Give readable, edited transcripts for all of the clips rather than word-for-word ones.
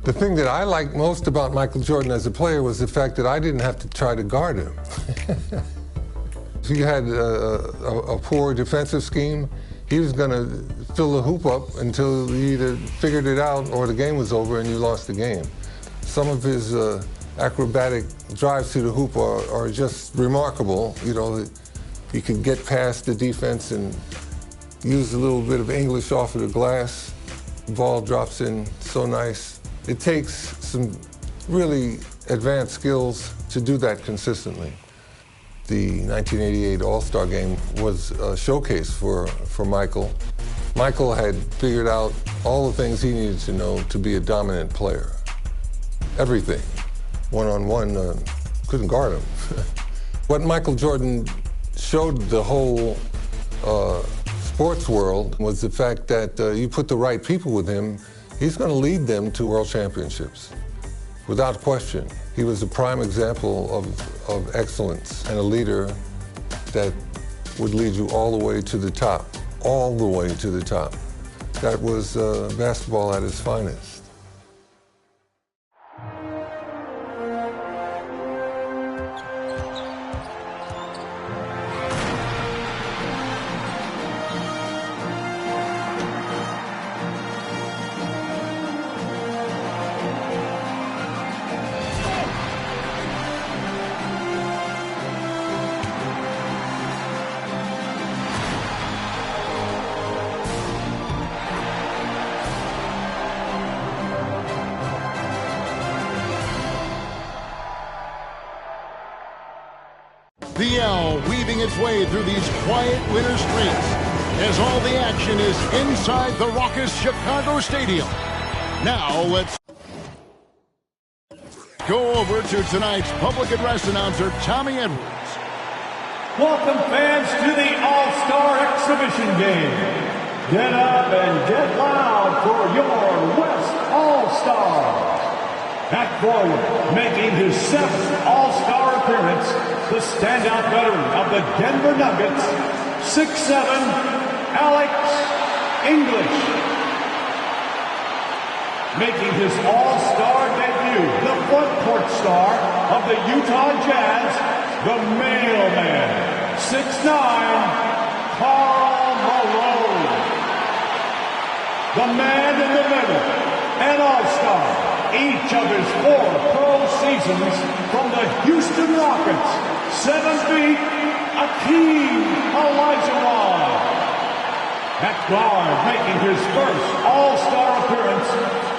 The thing that I liked most about Michael Jordan as a player was the fact that I didn't have to try to guard him. If you had a poor defensive scheme, he was going to fill the hoop up until you either figured it out or the game was over and you lost the game. Some of his acrobatic drives to the hoop are just remarkable. You know, he could get past the defense and use a little bit of English off of the glass. The ball drops in so nice. It takes some really advanced skills to do that consistently. The 1988 All-Star Game was a showcase for Michael. Michael had figured out all the things he needed to know to be a dominant player. Everything. One-on-one, couldn't guard him. What Michael Jordan showed the whole sports world was the fact that you put the right people with him, he's going to lead them to world championships, without question. He was a prime example of excellence and a leader that would lead you all the way to the top, all the way to the top. That was basketball at its finest. The L weaving its way through these quiet winter streets as all the action is inside the raucous Chicago Stadium. Now let's go over to tonight's public address announcer, Tommy Edwards. Welcome, fans, to the All-Star Exhibition Game. Get up and get loud for your West All-Stars. At forward, making his 7th All-Star appearance, the standout veteran of the Denver Nuggets, 6'7", Alex English. Making his All-Star debut, the front court star of the Utah Jazz, the mailman, 6'9", Karl Malone. The man in the middle, an All-Star. Each of his 4 pro seasons from the Houston Rockets, 7 feet, Akeem Olajuwon. At guard, making his first All-Star appearance,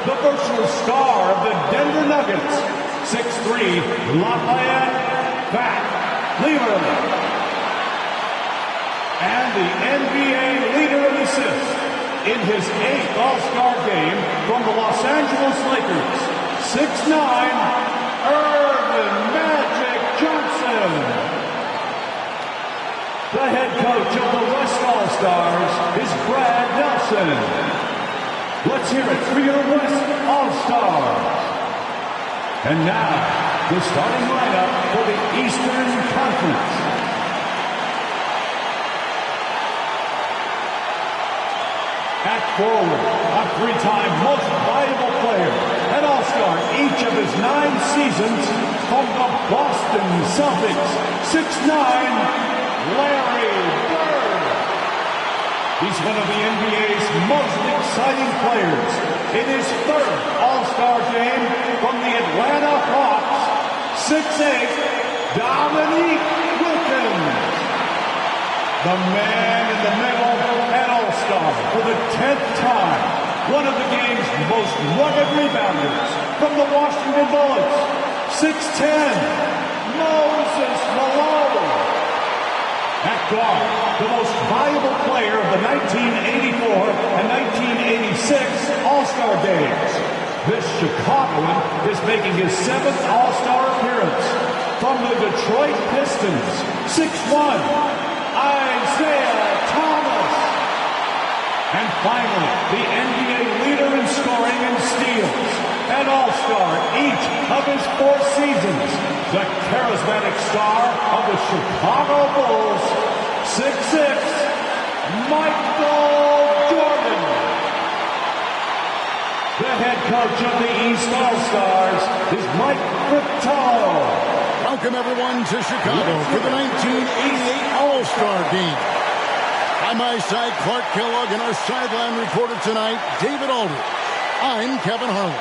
the versatile star of the Denver Nuggets, 6'3", Lafayette Fat Lemon. And the NBA leader in assists in his 8th All-Star game from the Los Angeles Lakers, 6'9", Earvin Magic Johnson. The head coach of the West All-Stars is Brad Nelson. Let's hear it for your West All-Stars. And now, the starting lineup for the Eastern Conference. At forward, a 3-time most valuable player, an All-Star each of his 9 seasons from the Boston Celtics, 6'9", Larry Bird. He's one of the NBA's most exciting players. In his 3rd All-Star game from the Atlanta Hawks, 6'8", Dominique Wilkins. The man in the middle, an All-Star for the 10th time. One of the game's most rugged rebounders from the Washington Bullets. 6'10", Moses Malone. At guard, the most valuable player of the 1984 and 1986 All-Star games. This Chicagoan is making his 7th All-Star appearance from the Detroit Pistons. 6'1", Isaiah Thomas. And finally, the NBA leader in scoring and steals, an All-Star each of his 4 seasons, the charismatic star of the Chicago Bulls, 6'6", Michael Jordan. The head coach of the East All-Stars is Mike Fratello. Welcome, everyone, to Chicago for the 1988 All-Star Game. By my side, Clark Kellogg, and our sideline reporter tonight, David Aldridge. I'm Kevin Harlan.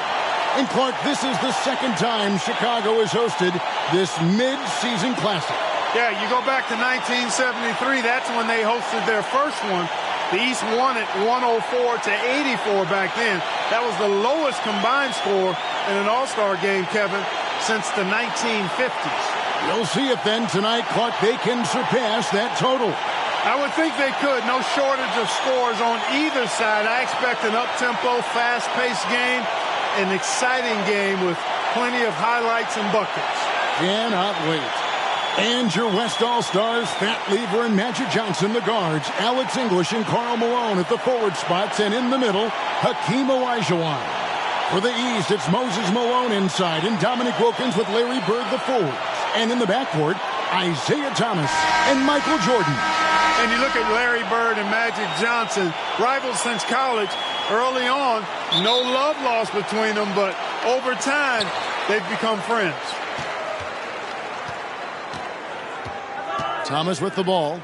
And Clark, this is the second time Chicago has hosted this mid-season classic. Yeah, you go back to 1973, that's when they hosted their first one. The East won it 104 to 84 back then. That was the lowest combined score in an All-Star game, Kevin, since the 1950s. You'll see if then tonight, Clark, they can surpass that total. I would think they could. No shortage of scores on either side. I expect an up-tempo, fast-paced game, an exciting game with plenty of highlights and buckets. Cannot wait. And your West All-Stars, Fat Lever and Magic Johnson, the guards, Alex English and Karl Malone at the forward spots, and in the middle, Hakeem Olajuwon. For the East, it's Moses Malone inside, and Dominique Wilkins with Larry Bird the forwards. And in the backcourt, Isaiah Thomas and Michael Jordan. And you look at Larry Bird and Magic Johnson, rivals since college. Early on, no love lost between them, but over time, they've become friends. Thomas with the ball.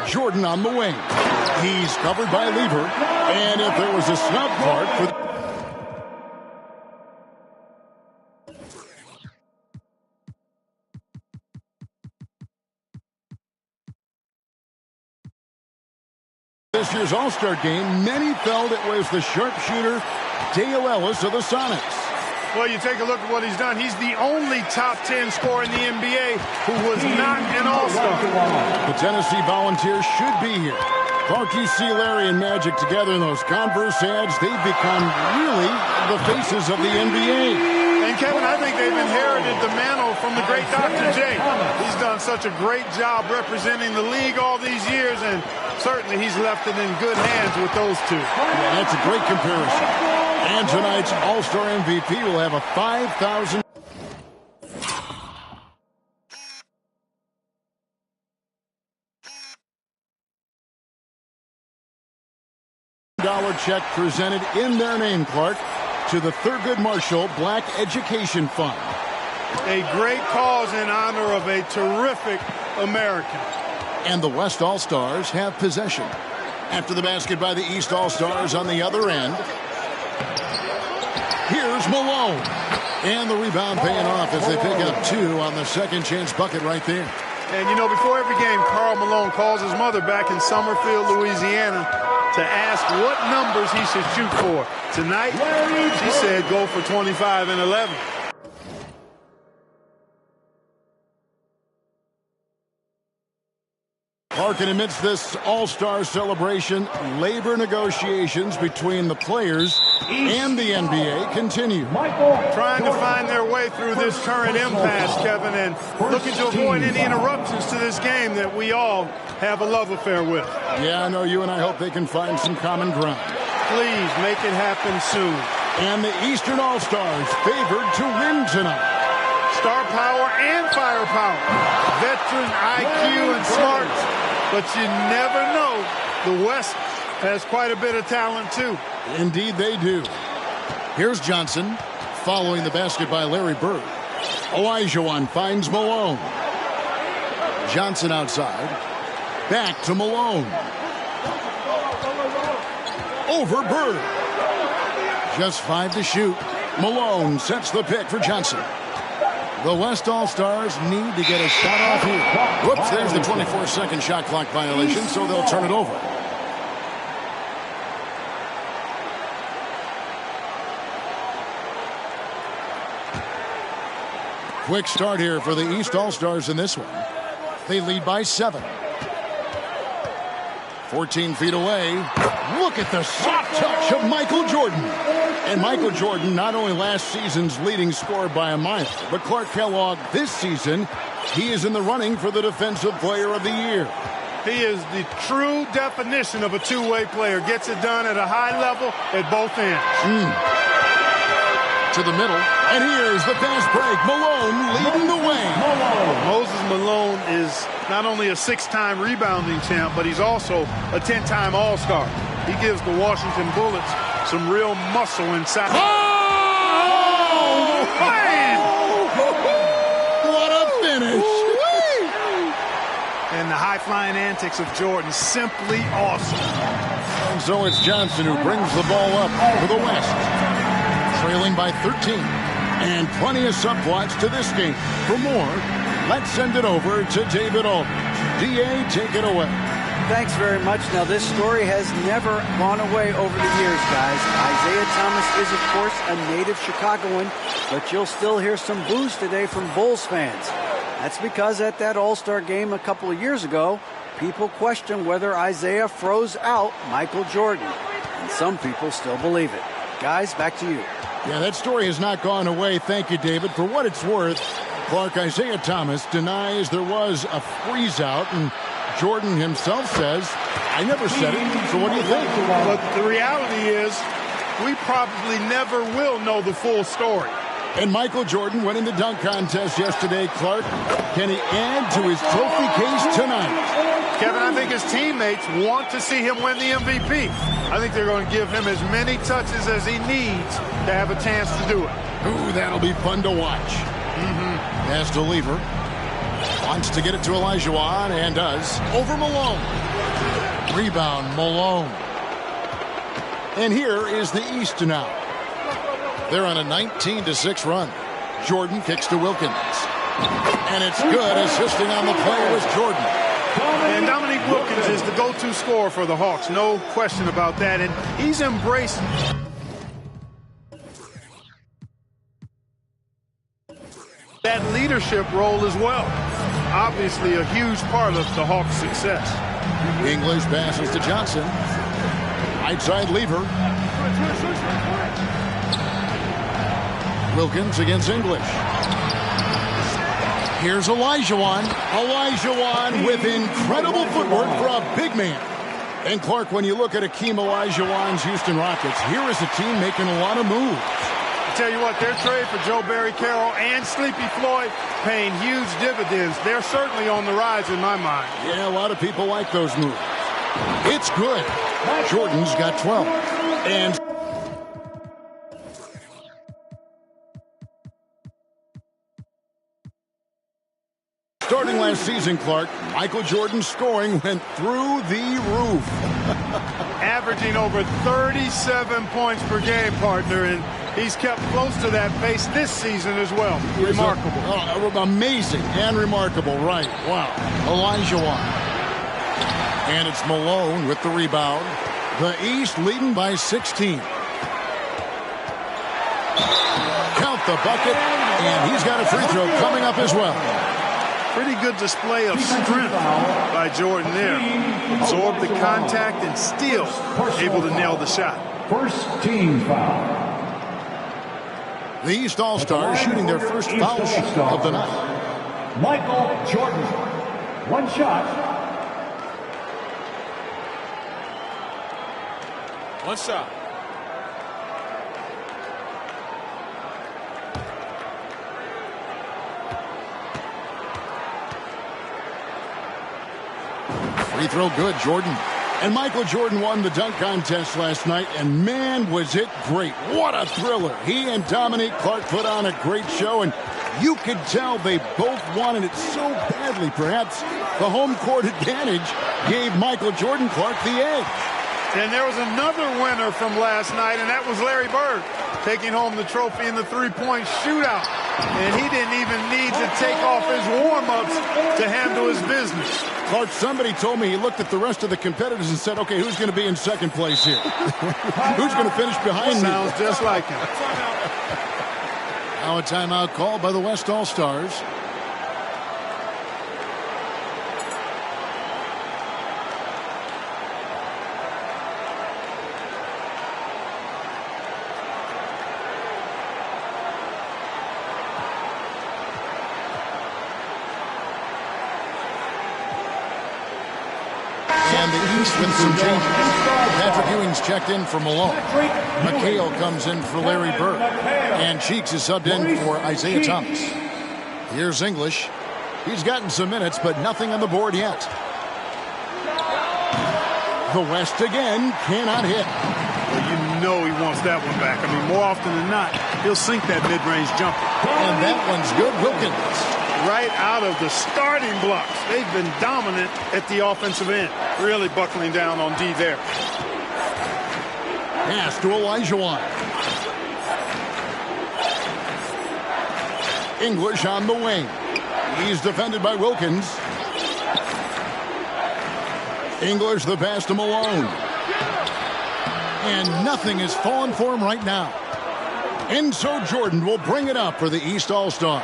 Jordan on the wing. He's covered by Lever. And if there was a snub card for... this year's All-Star game, many felt it was the sharpshooter Dale Ellis of the Sonics. Well, you take a look at what he's done. He's the only top 10 scorer in the NBA who was not an All-Star. The Tennessee Volunteers should be here. Clark, you see Larry and Magic together in those Converse ads. They've become really the faces of the NBA. And, Kevin, I think they've inherited the mantle from the great Dr. J. He's done such a great job representing the league all these years, and certainly he's left it in good hands with those two. Yeah, that's a great comparison. And tonight's All-Star MVP will have a $5,000 check presented in their name, Clark, to the Thurgood Marshall Black Education Fund. A great cause in honor of a terrific American. And the West All-Stars have possession. After the basket by the East All-Stars on the other end. Here's Malone. And the rebound paying off as they pick up two on the second chance bucket right there. And, you know, before every game, Karl Malone calls his mother back in Summerfield, Louisiana, to ask what numbers he should shoot for. Tonight, she said go for 25 and 11. Larkin, amidst this All-Star celebration, labor negotiations between the players and the NBA continue. Trying to find their way through this current impasse, Kevin, and looking to avoid any interruptions to this game that we all have a love affair with. Yeah, I know you and I hope they can find some common ground. Please make it happen soon. And the Eastern All-Stars favored to win tonight. Star power and firepower. Veteran IQ and smarts. But you never know. The West has quite a bit of talent, too. Indeed, they do. Here's Johnson following the basket by Larry Bird. Olajuwon finds Malone. Johnson outside. Back to Malone. Over Bird. Just 5 to shoot. Malone sets the pick for Johnson. The West All-Stars need to get a shot off here. Whoops, there's the 24-second shot clock violation, so they'll turn it over. Quick start here for the East All-Stars in this one. They lead by 7. 14 feet away. Look at the soft touch of Michael Jordan. And Michael Jordan, not only last season's leading scorer by a mile, but Clark Kellogg this season, he is in the running for the Defensive Player of the Year. He is the true definition of a two-way player. Gets it done at a high level at both ends. To the middle, and here's the fast break. Malone leading the way. Moses Malone is not only a 6-time rebounding champ, but he's also a 10-time All-Star. he gives the Washington Bullets some real muscle inside. Oh, man! What a finish! And the high-flying antics of Jordan, simply awesome. And so it's Johnson who brings the ball up for the West, trailing by 13. And plenty of subplots to this game. For more, let's send it over to David Aldridge. D.A., take it away. Thanks very much. Now, this story has never gone away over the years, guys. Isaiah Thomas is, of course, a native Chicagoan, but you'll still hear some boos today from Bulls fans. That's because at that All-Star game a couple of years ago, people questioned whether Isaiah froze out Michael Jordan. And some people still believe it. Guys, back to you. Yeah, that story has not gone away. Thank you, David. For what it's worth, Clark, Isaiah Thomas denies there was a freeze-out, and Jordan himself says, I never said it, so what do you think? But the reality is, we probably never will know the full story. And Michael Jordan winning the dunk contest yesterday, Clark. Can he add to his trophy case tonight? Kevin, I think his teammates want to see him win the MVP. I think they're going to give him as many touches as he needs to have a chance to do it. Ooh, that'll be fun to watch. As to Lever. Wants to get it to Olajuwon, and does. Over Malone. Rebound, Malone. And here is the East now. They're on a 19-6 run. Jordan kicks to Wilkins. And it's good. Assisting on the play was Jordan. And Dominique Wilkins is the go-to scorer for the Hawks. No question about that. And he's embraced that leadership role as well. Obviously a huge part of the Hawks' success. English passes to Johnson. Right side Lever. Wilkins against English. Here's Olajuwon. Olajuwon with incredible footwork for a big man. And Clark, when you look at Hakeem Olajuwon's Houston Rockets, here is a team making a lot of moves. I tell you what, their trade for Joe Barry Carroll and Sleepy Floyd paying huge dividends. They're certainly on the rise in my mind. Yeah, a lot of people like those moves. It's good. Jordan's got 12. And starting last season, Clark, Michael Jordan's scoring went through the roof. Averaging over 37 points per game, partner, and he's kept close to that pace this season as well. Remarkable. Amazing and remarkable, right. Wow. Olajuwon. And it's Malone with the rebound. The East leading by 16. Count the bucket, and he's got a free throw coming up as well. Pretty good display of strength by Jordan there. Absorbed the contact and still able to nail the shot. First team foul. The East All-Stars shooting their first foul shot of the night. Michael Jordan. One shot. One shot. Free throw good, Jordan. And Michael Jordan won the dunk contest last night, and man, was it great. What a thriller. He and Dominique Clark put on a great show, and you could tell they both wanted it so badly. Perhaps the home court advantage gave Michael Jordan Clark the edge. And there was another winner from last night, and that was Larry Bird, taking home the trophy in the three-point shootout. And he didn't even need to take off his warm-ups to handle his business. Clark, somebody told me he looked at the rest of the competitors and said, okay, who's going to be in second place here? Who's going to finish behind me? Sounds just like him. Now a timeout called by the West All-Stars. And the East with some changes. Patrick Ewing's checked in for Malone. McHale comes in for Larry Bird. And Cheeks is subbed in for Isaiah Thomas. Here's English. He's gotten some minutes, but nothing on the board yet. The West again cannot hit. Well, you know he wants that one back. I mean, more often than not, he'll sink that mid-range jumper. And that one's good. Wilkins. Right out of the starting blocks. They've been dominant at the offensive end. Really buckling down on D there. Pass to Olajuwon. English on the wing. He's defended by Wilkins. English the pass to Malone. And nothing is falling for him right now. Enzo Jordan will bring it up for the East All-Stars.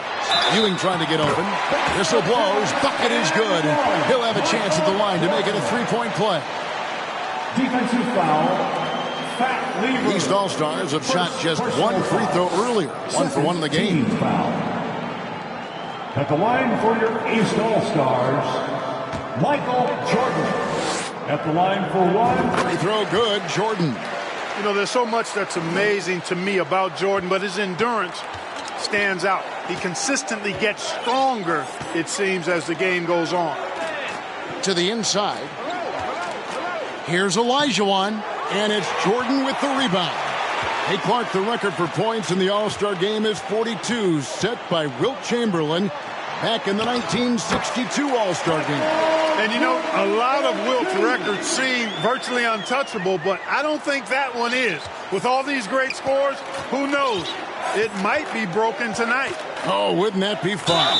Ewing trying to get open. Whistle blows. Bucket is good. And he'll have a chance at the line to make it a three-point play. Defensive foul. Fat Lever. East All-Stars have shot just one free throw earlier. 1 for 1 in the game. Foul. At the line for your East All-Stars, Michael Jordan. At the line for one. Free throw good. Jordan. You know, there's so much that's amazing to me about Jordan, but his endurance stands out. He consistently gets stronger, it seems, as the game goes on. To the inside. Here's Olajuwon, and it's Jordan with the rebound. Hey, Clark, the record for points in the All-Star game is 42, set by Wilt Chamberlain back in the 1962 All-Star game. And, you know, a lot of Wilt's records seem virtually untouchable, but I don't think that one is. With all these great scores, who knows? It might be broken tonight. Oh, wouldn't that be fun?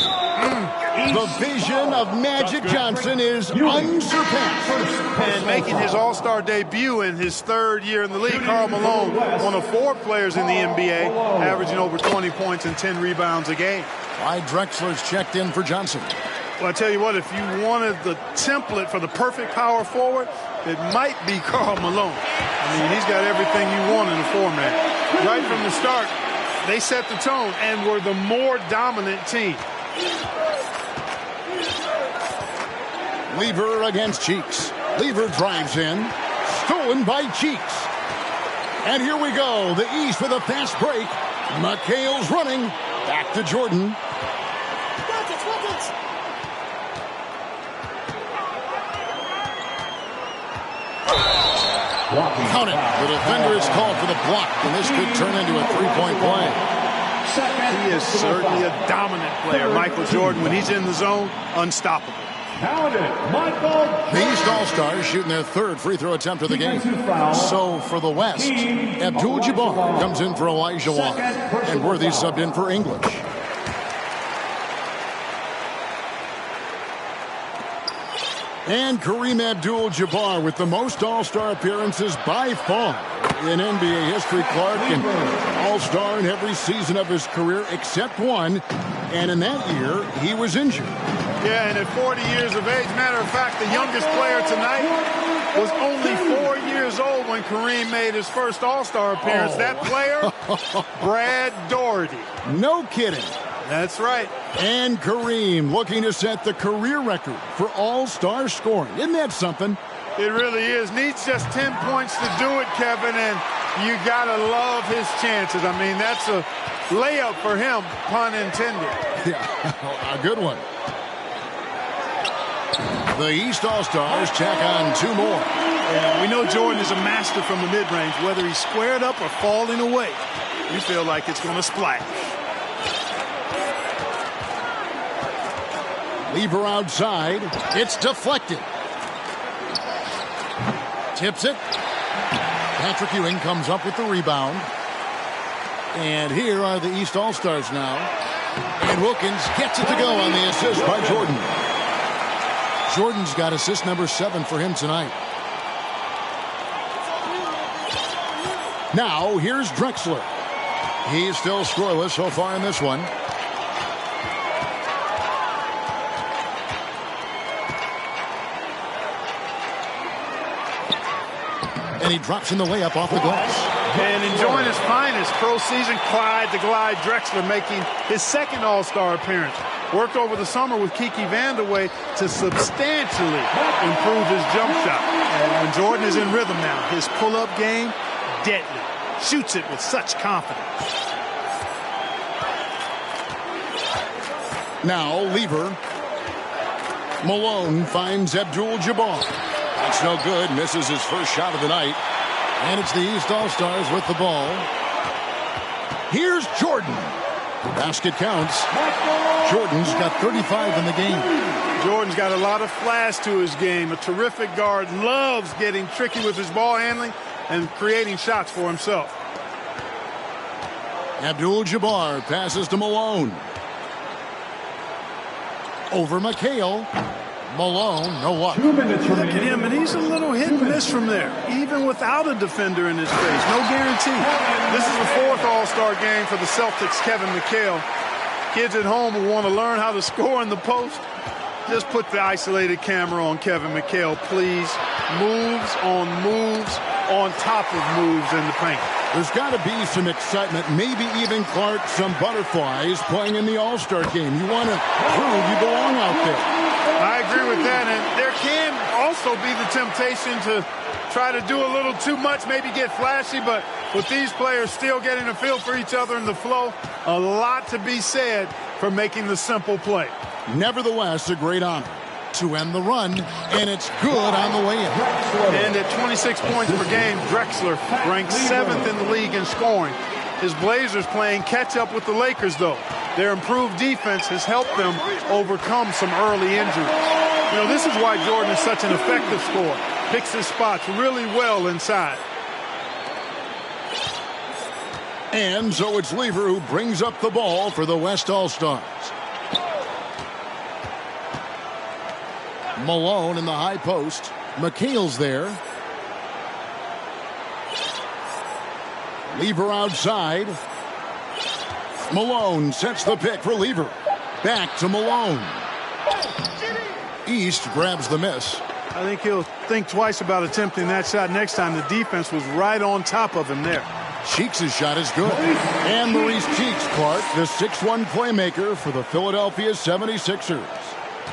The vision of Magic Johnson is unsurpassed. And making his All-Star debut in his third year in the league, Karl Malone, one of 4 players in the NBA, averaging over 20 points and 10 rebounds a game. Clyde Drexler's checked in for Johnson. Well, I tell you what, if you wanted the template for the perfect power forward, it might be Karl Malone. I mean, he's got everything you want in a format. Right from the start, they set the tone and were the more dominant team. Lever against Cheeks. Lever drives in. Stolen by Cheeks. And here we go. The East with a fast break. McHale's running. Back to Jordan. Count it. The defender is called for the block, and this could turn into a three-point play. He is certainly a dominant player, Michael Jordan. When he's in the zone, unstoppable. The East All-Stars shooting their third free throw attempt of the game. So for the West, Abdul-Jabbar comes in for Olajuwon, and Worthy subbed in for English. And Kareem Abdul-Jabbar with the most All-Star appearances by far in NBA history, Clark. And All-Star in every season of his career except one. And in that year, he was injured. Yeah, and at 40 years of age, matter of fact, the youngest player tonight was only 4 years old when Kareem made his first All-Star appearance. Oh. That player, Brad Daugherty. No kidding. That's right. And Kareem looking to set the career record for All-Star scoring. Isn't that something? It really is. Needs just 10 points to do it, Kevin, and you got to love his chances. I mean, that's a layup for him, pun intended. Yeah, a good one. The East All-Stars check on 2 more. Yeah, we know Jordan is a master from the mid-range. Whether he's squared up or falling away, you feel like it's going to splash. Lever outside. It's deflected. Tips it. Patrick Ewing comes up with the rebound. And here are the East All-Stars now. And Wilkins gets it to go on the assist by Jordan. Jordan's got assist number 7 for him tonight. Now, here's Drexler. He's still scoreless so far in this one. And he drops in the layup off the glass. And enjoying his finest pro season, Clyde the Glide Drexler making his second All-Star appearance. Worked over the summer with Kiki Vandeweghe to substantially improve his jump shot. And when Jordan is in rhythm now, his pull-up game, deadly. Shoots it with such confidence. Now, Lever. Malone finds Abdul-Jabbar. It's no good. Misses his first shot of the night. And it's the East All-Stars with the ball. Here's Jordan. The basket counts. Jordan's got 35 in the game. Jordan's got a lot of flash to his game. A terrific guard. Loves getting tricky with his ball handling and creating shots for himself. Abdul-Jabbar passes to Malone. Over McHale. Malone, no luck. 2 minutes Look remaining. at him, and he's a little hit and miss from there, even without a defender in his face. No guarantee. This is the 4th All-Star game for the Celtics, Kevin McHale. Kids at home who want to learn how to score in the post, just put the isolated camera on Kevin McHale, please. Moves on top of moves in the paint. There's got to be some excitement, maybe even, Clark, some butterflies playing in the All-Star game. You want to prove you belong out there. I agree with that, and there can also be the temptation to try to do a little too much, maybe get flashy, but with these players still getting a feel for each other in the flow, a lot to be said for making the simple play. Nevertheless, a great honor to end the run, and it's good on the way in. And at 26 points per game, Drexler ranks 7th in the league in scoring. His Blazers playing catch-up with the Lakers, though. Their improved defense has helped them overcome some early injuries. You know, this is why Jordan is such an effective scorer. Picks his spots really well inside. And so it's Lever who brings up the ball for the West All-Stars. Malone in the high post. McHale's there. Lever outside. Malone sets the pick for Lever. Back to Malone. East grabs the miss. I think he'll think twice about attempting that shot next time. The defense was right on top of him there. Cheeks' shot is good. And Maurice Cheeks, Clark, the 6'1 playmaker for the Philadelphia 76ers.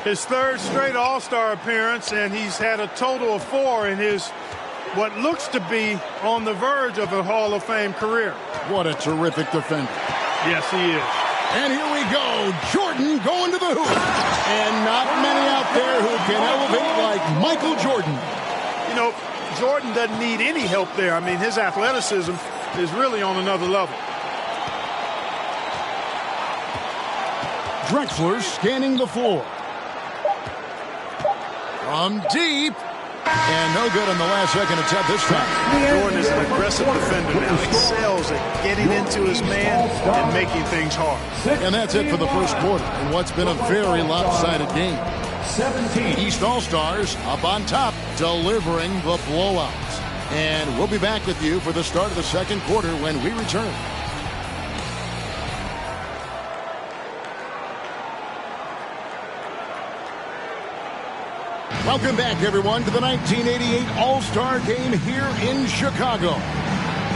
His 3rd straight All-Star appearance, and he's had a total of 4 in his what looks to be on the verge of a Hall of Fame career. What a terrific defender. Yes, he is. And here we go. Jordan going to the hoop. And not many out there who can elevate like Michael Jordan. You know, Jordan doesn't need any help there. I mean, his athleticism is really on another level. Drexler scanning the floor. From deep. And no good on the last second attempt this time. Jordan is an aggressive defender now. Excels at getting into his man and making things hard. And that's it for the first quarter in what's been a very lopsided game. 17. East All-Stars up on top, delivering the blowout. And we'll be back with you for the start of the second quarter when we return. Welcome back, everyone, to the 1988 All-Star Game here in Chicago.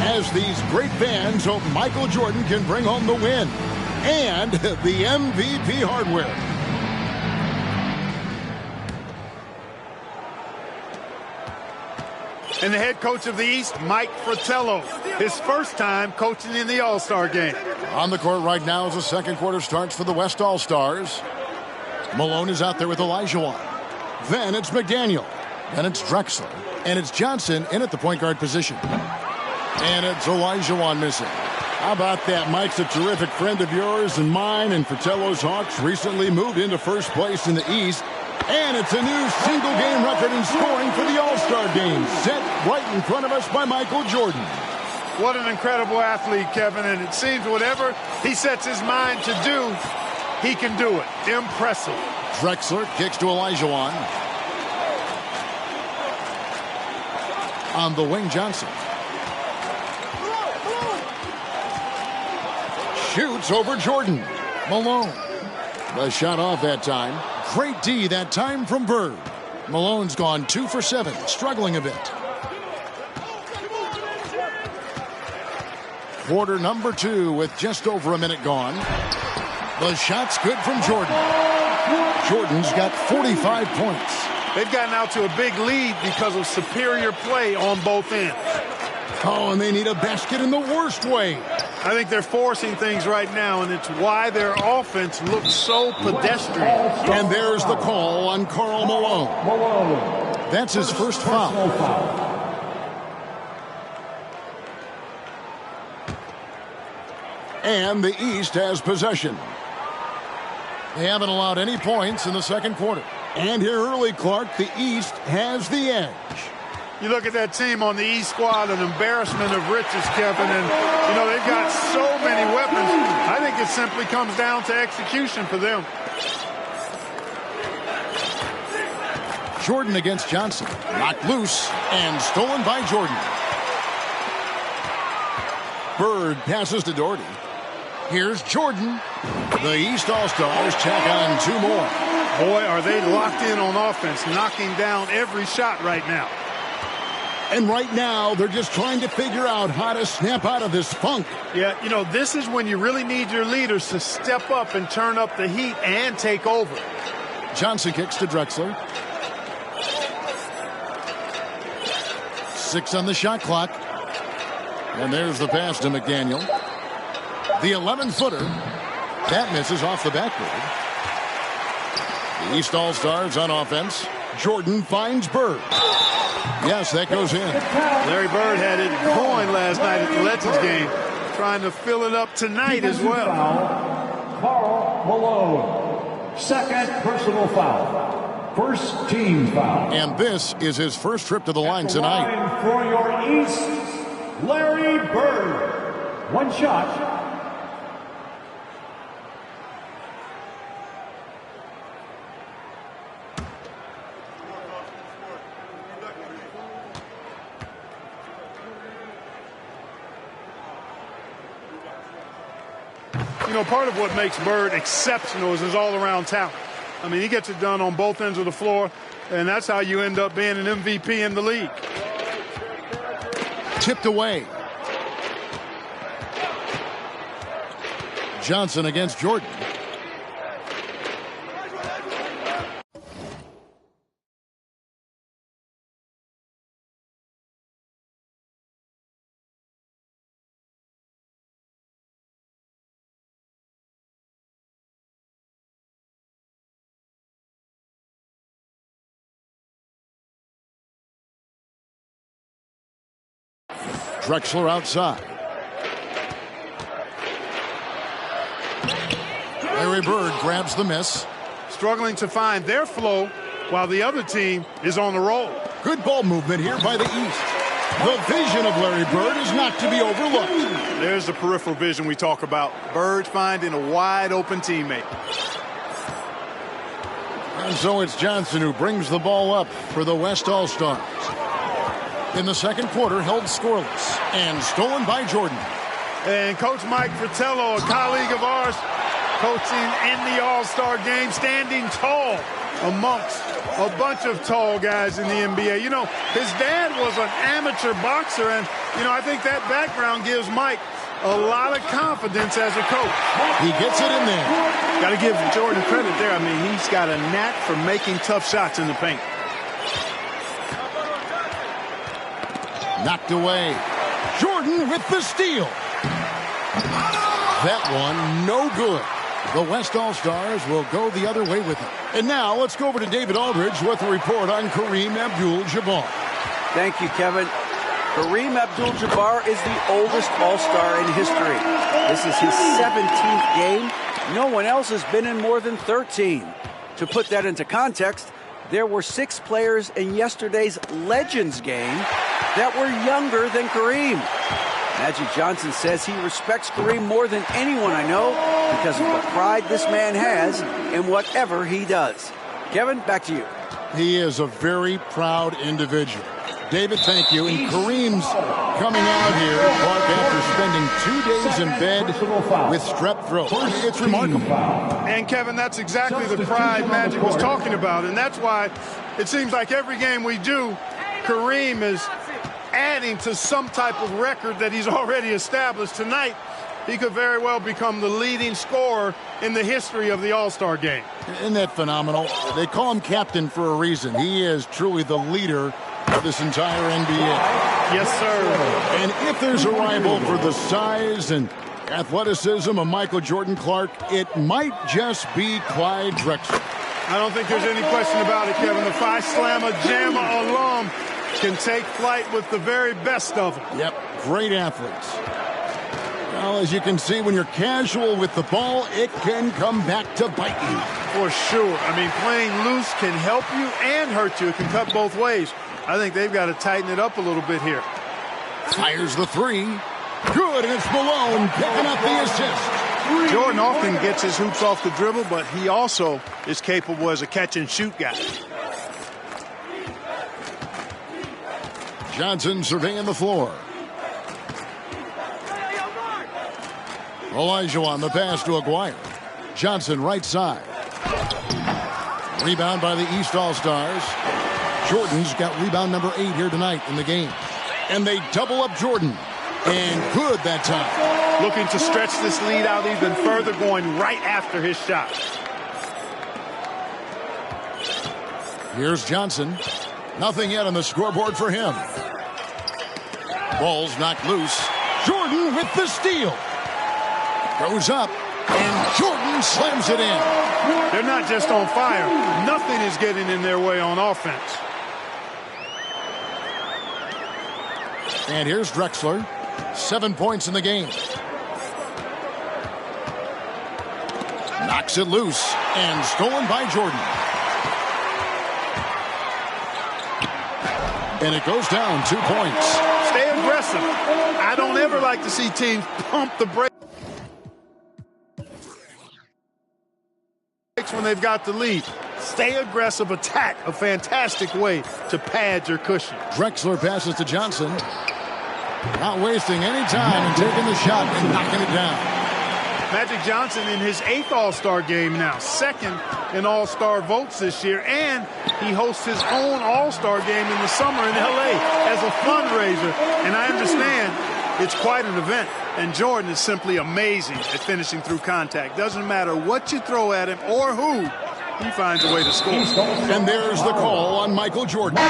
As these great fans hope Michael Jordan can bring home the win and the MVP hardware. And the head coach of the East, Mike Fratello, his first time coaching in the All-Star Game. On the court right now as the second quarter starts for the West All-Stars. Malone is out there with Olajuwon. Then it's McDaniel. Then it's Drexler. And it's Johnson in at the point guard position. And it's Olajuwon missing. How about that? Mike's a terrific friend of yours and mine, and Fratello's Hawks recently moved into first place in the East. And it's a new single-game record in scoring for the All-Star Game, set right in front of us by Michael Jordan. What an incredible athlete, Kevin, and it seems whatever he sets his mind to do, he can do it. Impressive. Drexler kicks to Olajuwon. On the wing, Johnson. Shoots over Jordan. Malone. The shot off that time. Great D that time from Bird. Malone's gone 2 for 7, struggling a bit. Quarter number 2 with just over a minute gone. The shot's good from Jordan. Jordan's got 45 points. They've gotten out to a big lead because of superior play on both ends. Oh, and they need a basket in the worst way. I think they're forcing things right now, and it's why their offense looks so pedestrian. And there's the call on Karl Malone. That's his first foul. And the East has possession. They haven't allowed any points in the second quarter. And here early, Clark, the East has the edge. You look at that team on the East squad, an embarrassment of riches, Kevin, and, you know, they've got so many weapons. I think it simply comes down to execution for them. Jordan against Johnson. Knocked loose and stolen by Jordan. Bird passes to Doherty. Here's Jordan. The East All-Stars tack on 2 more. Boy, are they locked in on offense, knocking down every shot right now. And right now, they're just trying to figure out how to snap out of this funk. Yeah, you know, this is when you really need your leaders to step up and turn up the heat and take over. Johnson kicks to Drexler. 6 on the shot clock. And there's the pass to McDaniel. The 11-footer. That misses off the backboard. The East All-Stars on offense. Jordan finds Bird. Yes, that goes in. Larry Bird had it going last night at the Legends game. Trying to fill it up tonight as well. Karl Malone. Second personal foul. First team foul. And this is his first trip to the line tonight. Line for your East, Larry Bird. 1 shot. You know, part of what makes Bird exceptional is his all-around talent. I mean, he gets it done on both ends of the floor, and that's how you end up being an MVP in the league. Tipped away. Johnson against Jordan. Drexler outside. Larry Bird grabs the miss. Struggling to find their flow while the other team is on the roll. Good ball movement here by the East. The vision of Larry Bird is not to be overlooked. There's the peripheral vision we talk about. Bird finding a wide open teammate. And so it's Johnson who brings the ball up for the West All-Stars. In the second quarter, held scoreless and stolen by Jordan. And Coach Mike Fratello, a colleague of ours, coaching in the All-Star game, standing tall amongst a bunch of tall guys in the NBA. You know, his dad was an amateur boxer, and, you know, I think that background gives Mike a lot of confidence as a coach. He gets it in there. Got to give Jordan credit there. I mean, he's got a knack for making tough shots in the paint. Knocked away. Jordan with the steal. That one no good. The West All-Stars will go the other way with it. And now let's go over to David Aldridge with a report on Kareem Abdul-Jabbar. Thank you, Kevin. Kareem Abdul-Jabbar is the oldest All-Star in history. This is his 17th game. No one else has been in more than 13. To put that into context, there were 6 players in yesterday's Legends game that were younger than Kareem. Magic Johnson says he respects Kareem more than anyone I know because of the pride this man has in whatever he does. Kevin, back to you. He is a very proud individual. David, thank you. And Kareem's coming out here, Clark, after spending 2 days in bed with strep throat. It's remarkable. And, Kevin, that's exactly the pride Magic was talking about. And that's why it seems like every game we do, Kareem is adding to some type of record that he's already established. Tonight, he could very well become the leading scorer in the history of the All-Star game. Isn't that phenomenal? They call him captain for a reason. He is truly the leader of this entire NBA. Yes, sir. And if there's a rival for the size and athleticism of Michael Jordan, Clark, it might just be Clyde Drexler. I don't think there's any question about it, Kevin. The Phi Slamma Jamma alum can take flight with the very best of them. Yep, great athletes. Well, as you can see, when you're casual with the ball, it can come back to bite you. For sure. I mean, playing loose can help you and hurt you. It can cut both ways. I think they've got to tighten it up a little bit here. Fires the three. Good, and it's Malone picking up the assist. Jordan often gets his hoops off the dribble, but he also is capable as a catch-and-shoot guy. Johnson surveying the floor. Olajuwon the pass to Aguirre. Johnson right side. Rebound by the East All-Stars. Jordan's got rebound number 8 here tonight in the game. And they double up Jordan. And good that time. Looking to stretch this lead out even further, going right after his shot. Here's Johnson. Nothing yet on the scoreboard for him. Ball's knocked loose. Jordan with the steal. Goes up, and Jordan slams it in. They're not just on fire. Nothing is getting in their way on offense. And here's Drexler. 7 points in the game. Knocks it loose, and stolen by Jordan. And it goes down 2 points. Stay aggressive. I don't ever like to see teams pump the brakes when they've got the lead. Stay aggressive, attack, a fantastic way to pad your cushion. Drexler passes to Johnson. Not wasting any time and taking the shot and knocking it down. Magic Johnson in his 8th All-Star game now, 2nd in All-Star votes this year, and he hosts his own All-Star game in the summer in L.A. as a fundraiser. And I understand it's quite an event, and Jordan is simply amazing at finishing through contact. Doesn't matter what you throw at him or who, he finds a way to score. And there's the call on Michael Jordan. And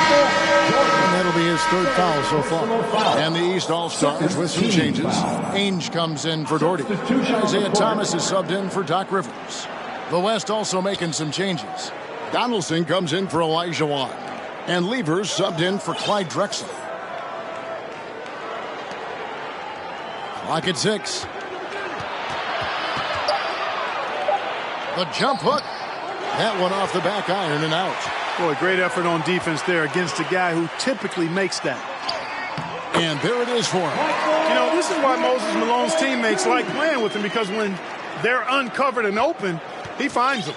that'll be his 3rd foul so far. And the East All-Stars with some changes. Ainge comes in for Doherty. Isaiah Thomas is subbed in for Doc Rivers. The West also making some changes. Donaldson comes in for Olajuwon. And Levers subbed in for Clyde Drexler. Clock at 6. The jump hook. That one off the back iron and out. Boy, great effort on defense there against a guy who typically makes that. And there it is for him. You know, this is why Moses Malone's teammates like playing with him, because when they're uncovered and open, he finds them.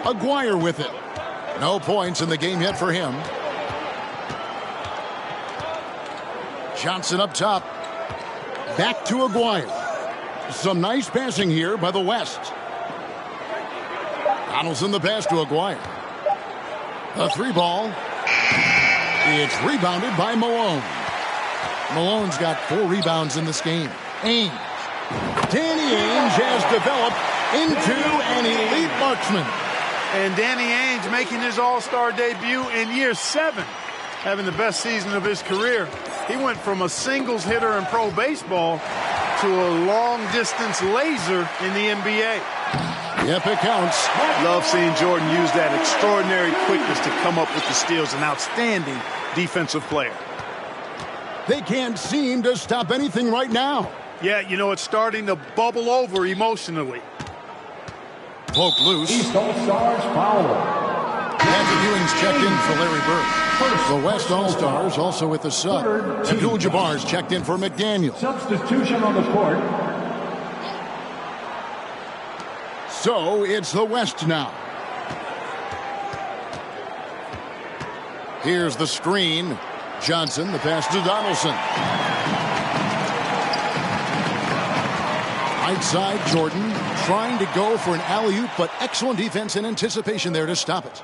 Aguirre with it. No points in the game yet for him. Johnson up top. Back to Aguirre. Some nice passing here by the West. Donaldson the pass to Aguirre. A 3-ball. It's rebounded by Malone. Malone's got 4 rebounds in this game. Ainge. Danny Ainge has developed into an elite marksman. And Danny Ainge making his All-Star debut in year 7, having the best season of his career. He went from a singles hitter in pro baseball to a long-distance laser in the NBA. Yep, it counts. Love seeing Jordan use that extraordinary quickness to come up with the steals. An outstanding defensive player. They can't seem to stop anything right now. Yeah, you know, it's starting to bubble over emotionally. Poke loose. East All-Stars foul. Andrew Ewing's checked in for Larry Bird. The West All-Stars also with the sub. Abdul-Jabbar's checked in for McDaniel. Substitution on the court. So it's the West now. Here's the screen. Johnson, the pass to Donaldson. Right side, Jordan trying to go for an alley-oop, but excellent defense and anticipation there to stop it.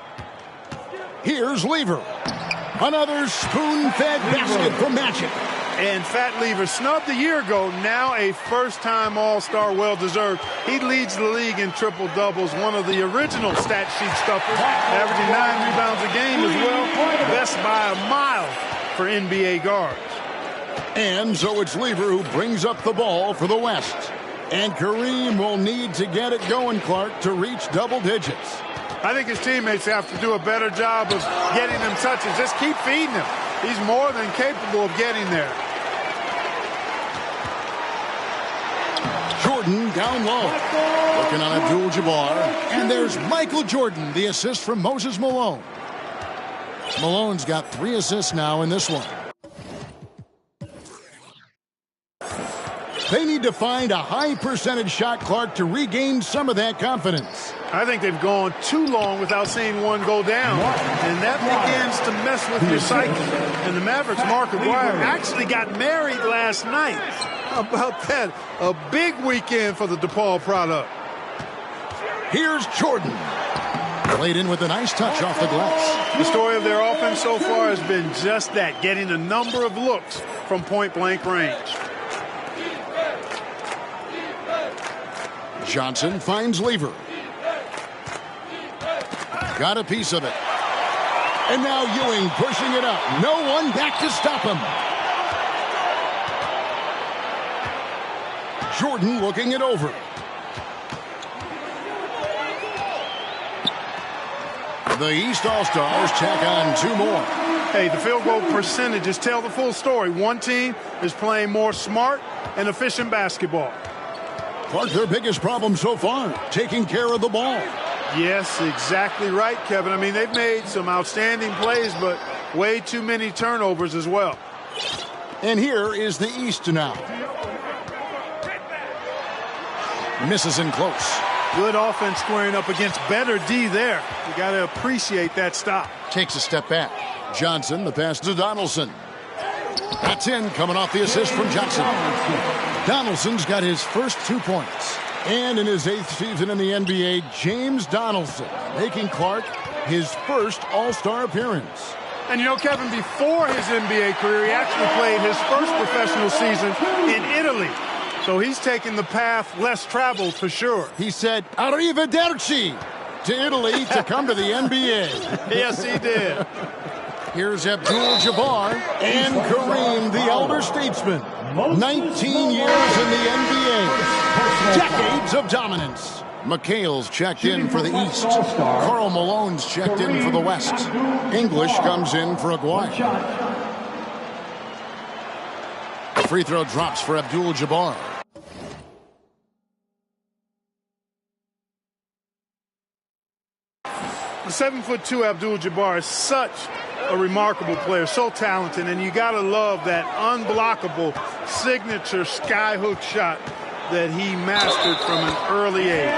Here's Lever. Another spoon-fed basket for Magic. And Fat Lever, snubbed a year ago, now a first-time All-Star, well-deserved. He leads the league in triple-doubles, one of the original stat sheet stuffers, averaging 9 rebounds a game as well. Best by a mile for NBA guards. And so it's Lever who brings up the ball for the West. And Kareem will need to get it going, Clark, to reach double digits. I think his teammates have to do a better job of getting him touches. Just keep feeding him. He's more than capable of getting there. Jordan down low. Working on Abdul-Jabbar. And there's Michael Jordan, the assist from Moses Malone. Malone's got 3 assists now in this one. They need to find a high percentage shot, Clark, to regain some of that confidence. I think they've gone too long without seeing one go down, and that begins to mess with your psyche. And the Mavericks' Mark Aguirre actually got married last night. How about that? A big weekend for the DePaul product. Here's Jordan. Played in with a nice touch off the glass. The story of their offense so far has been just that, getting a number of looks from point-blank range. Johnson finds Lever. Got a piece of it. And now Ewing pushing it up. No one back to stop him. Jordan looking it over. The East All-Stars tack on 2 more. Hey, the field goal percentages tell the full story. One team is playing more smart and efficient basketball. Clark, their biggest problem so far, taking care of the ball. Yes, exactly right, Kevin. I mean, they've made some outstanding plays, but way too many turnovers as well. And here is the East now. Misses in close. Good offense squaring up against better D there. You got to appreciate that stop. Takes a step back. Johnson, the pass to Donaldson. That's in, coming off the assist from Johnson. Donaldson's got his first 2 points. And in his 8th season in the NBA, James Donaldson making Clark his first All-Star appearance. And you know, Kevin, before his NBA career, he actually played his first professional season in Italy. So he's taking the path less traveled for sure. He said, "Arrivederci" to Italy to come to the NBA. Yes, he did. Here's Abdul-Jabbar and Kareem, the elder statesman. 19 years in the NBA. Decades of dominance. McHale's checked in for the East. Karl Malone's checked in for the West. English comes in for Aguirre. The free throw drops for Abdul-Jabbar. The 7'2" Abdul-Jabbar is such a remarkable player, so talented, and you got to love that unblockable signature skyhook shot that he mastered from an early age.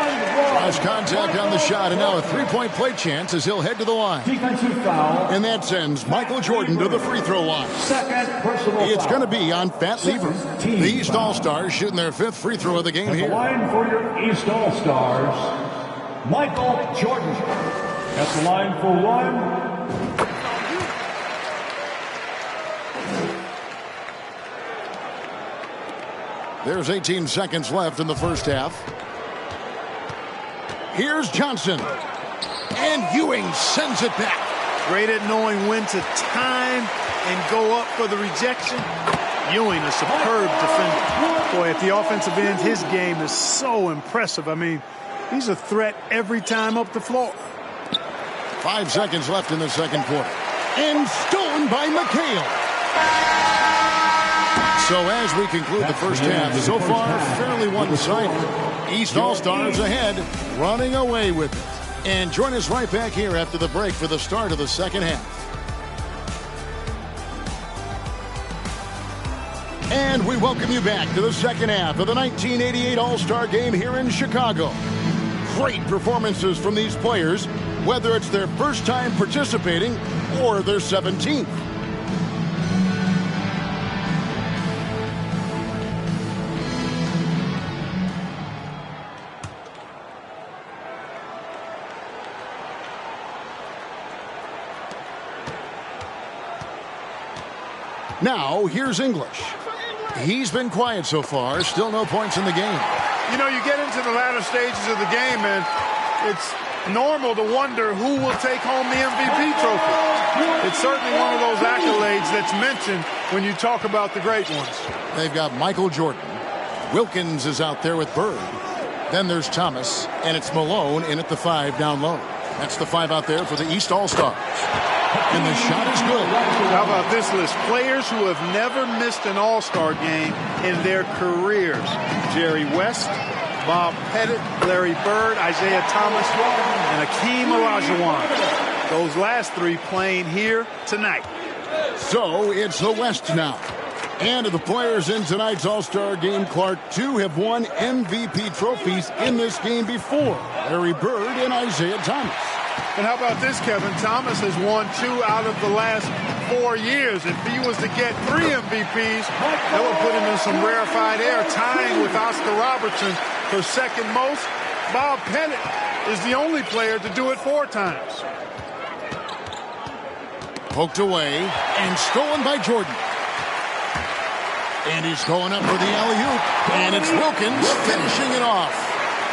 Cross contact on the shot, and now a 3-point play chance as he'll head to the line. Defensive foul. And that sends Michael Jordan to the free throw line. Second personal It's foul. going to be on Fat Lever. The East All-Stars shooting their 5th free throw of the game At the here. line for your East All-Stars, Michael Jordan. At the line for 1. There's 18 seconds left in the first half. Here's Johnson. And Ewing sends it back. Great at knowing when to time and go up for the rejection. Ewing, a superb defender. Boy, at the offensive end, his game is so impressive. I mean, he's a threat every time up the floor. 5 seconds left in the second quarter. And stolen by McHale. So as we conclude the first half, so far fairly one-sided. East All-Stars ahead, running away with it. And join us right back here after the break for the start of the second half. And we welcome you back to the second half of the 1988 All-Star Game here in Chicago. Great performances from these players, whether it's their first time participating or their 17th. Now, here's English. He's been quiet so far. Still no points in the game. You know, you get into the latter stages of the game, and it's normal to wonder who will take home the MVP trophy. It's certainly one of those accolades that's mentioned when you talk about the great ones. They've got Michael Jordan, Wilkins is out there with Bird. Then there's Thomas, and it's Malone in at the 5 down low. That's the 5 out there for the East All-Stars. And the shot is good. How about this list? Players who have never missed an All-Star game in their careers. Jerry West, Bob Pettit, Larry Bird, Isaiah Thomas, and Hakeem Olajuwon. Those last 3 playing here tonight. So it's the West now. And of the players in tonight's All-Star game, Clark, 2 have won MVP trophies in this game before. Larry Bird and Isaiah Thomas. And how about this, Kevin? Thomas has won 2 out of the last 4 years. If he was to get 3 MVPs, that would put him in some rarefied air, tying with Oscar Robertson for second most. Bob Pettit is the only player to do it 4 times. Poked away and stolen by Jordan. And he's going up for the alley-oop. And it's Wilkins finishing it off.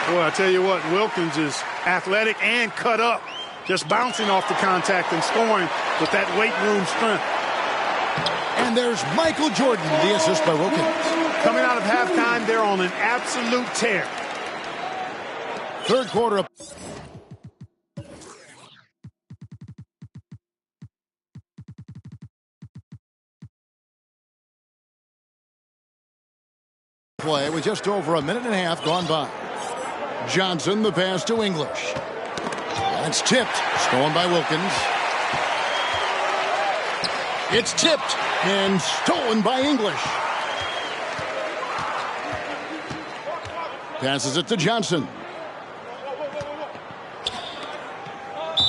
Boy, I tell you what, Wilkins is athletic and cut up. Just bouncing off the contact and scoring with that weight room strength. And there's Michael Jordan, the assist by Wilkins. Coming out of halftime, they're on an absolute tear. Third quarter. Play with just over a minute and a half gone by. Johnson, the pass to English. And it's tipped. Stolen by Wilkins. It's tipped and stolen by English. Passes it to Johnson.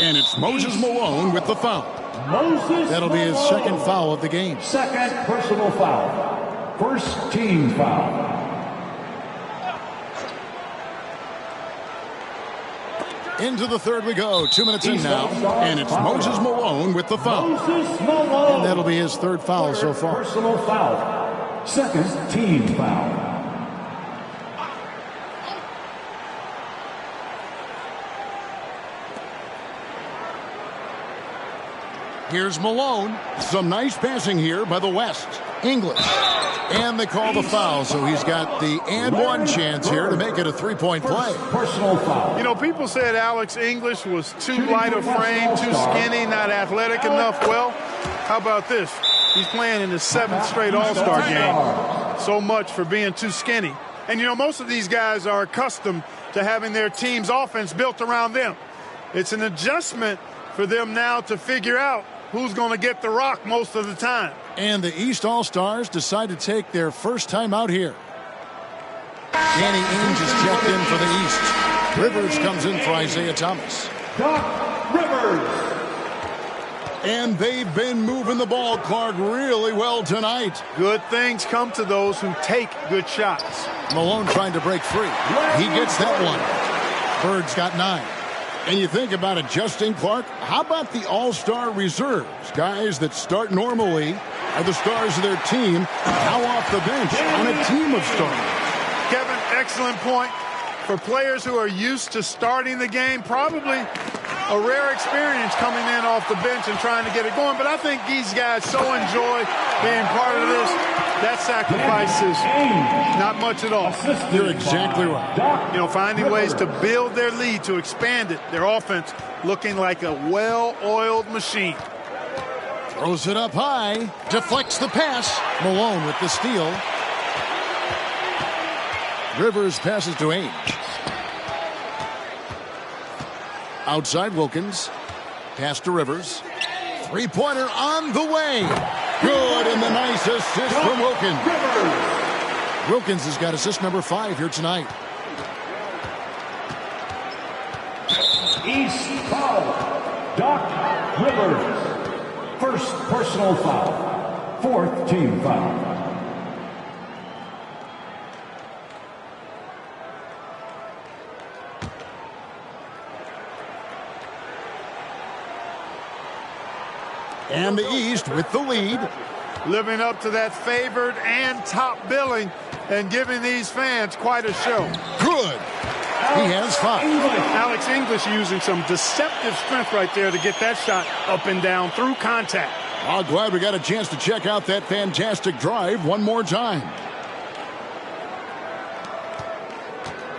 And it's Moses Malone with the foul. That'll be his second foul of the game. Second personal foul. First team foul. Into the third we go. 2 minutes in now. And it's Moses Malone with the foul. Moses Malone. And that'll be his third foul so far. Personal foul. Second team foul. Here's Malone. Some nice passing here by the West. English. And they call the foul, so he's got the and one chance here to make it a three-point play. Personal foul. You know, people said Alex English was too light of frame, too skinny, not athletic enough. Well, how about this? He's playing in his 7th straight All-Star game. So much for being too skinny. And, you know, most of these guys are accustomed to having their team's offense built around them. It's an adjustment for them now to figure out who's going to get the rock most of the time. And the East All-Stars decide to take their first time out here. Danny Ainge is checked in for the East. Rivers comes in for Isaiah Thomas. Doc Rivers. And they've been moving the ball, Clark, really well tonight. Good things come to those who take good shots. Malone trying to break free. He gets that one. Bird's got 9. And you think about adjusting, Clark, how about the all-star reserves? Guys that start normally are the stars of their team, now off the bench on a team of stars. Kevin, excellent point. For players who are used to starting the game, probably a rare experience coming in off the bench and trying to get it going. But I think these guys so enjoy being part of this. That sacrifice is not much at all. You're exactly right. You know, finding ways to build their lead, to expand it, their offense looking like a well-oiled machine. Throws it up high, deflects the pass. Malone with the steal. Rivers passes to Ainge. Outside Wilkins. Pass to Rivers. Three-pointer on the way. Good, and the nice assist from Wilkins. Wilkins has got assist number 5 here tonight. East foul. Doc Rivers. First personal foul. Fourth team foul. And the East with the lead. Living up to that favored and top billing and giving these fans quite a show. Good. He has 5. Alex English using some deceptive strength right there to get that shot up and down through contact. I'm glad we got a chance to check out that fantastic drive one more time.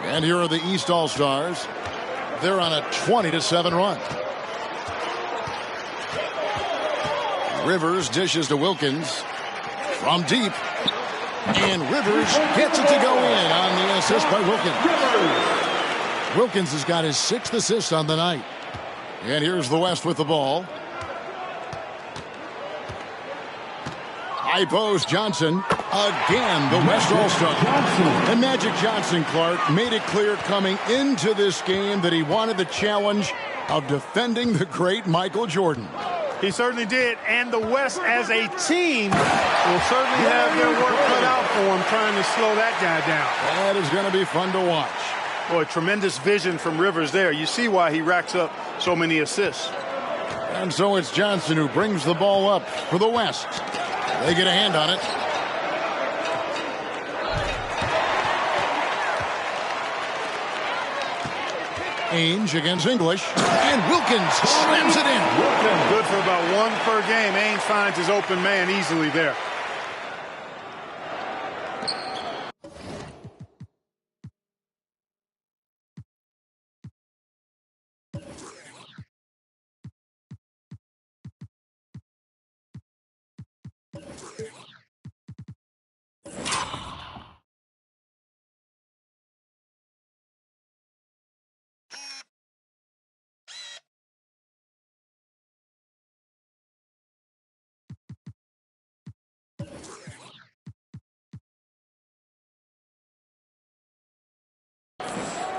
And here are the East All-Stars. They're on a 20-7 run. Rivers dishes to Wilkins from deep. And Rivers gets it to go in on the assist by Wilkins. Wilkins has got his 6th assist on the night. And here's the West with the ball. High post, Johnson. Again, the West All-Star. And Magic Johnson, Clark, made it clear coming into this game that he wanted the challenge of defending the great Michael Jordan. He certainly did, and the West as a team will certainly have their work cut out for him trying to slow that guy down. That is going to be fun to watch. Boy, tremendous vision from Rivers there. You see why he racks up so many assists. And so it's Johnson who brings the ball up for the West. They get a hand on it. Ainge against English, and Wilkins slams it in. Good for about 1 per game. Ainge finds his open man easily there.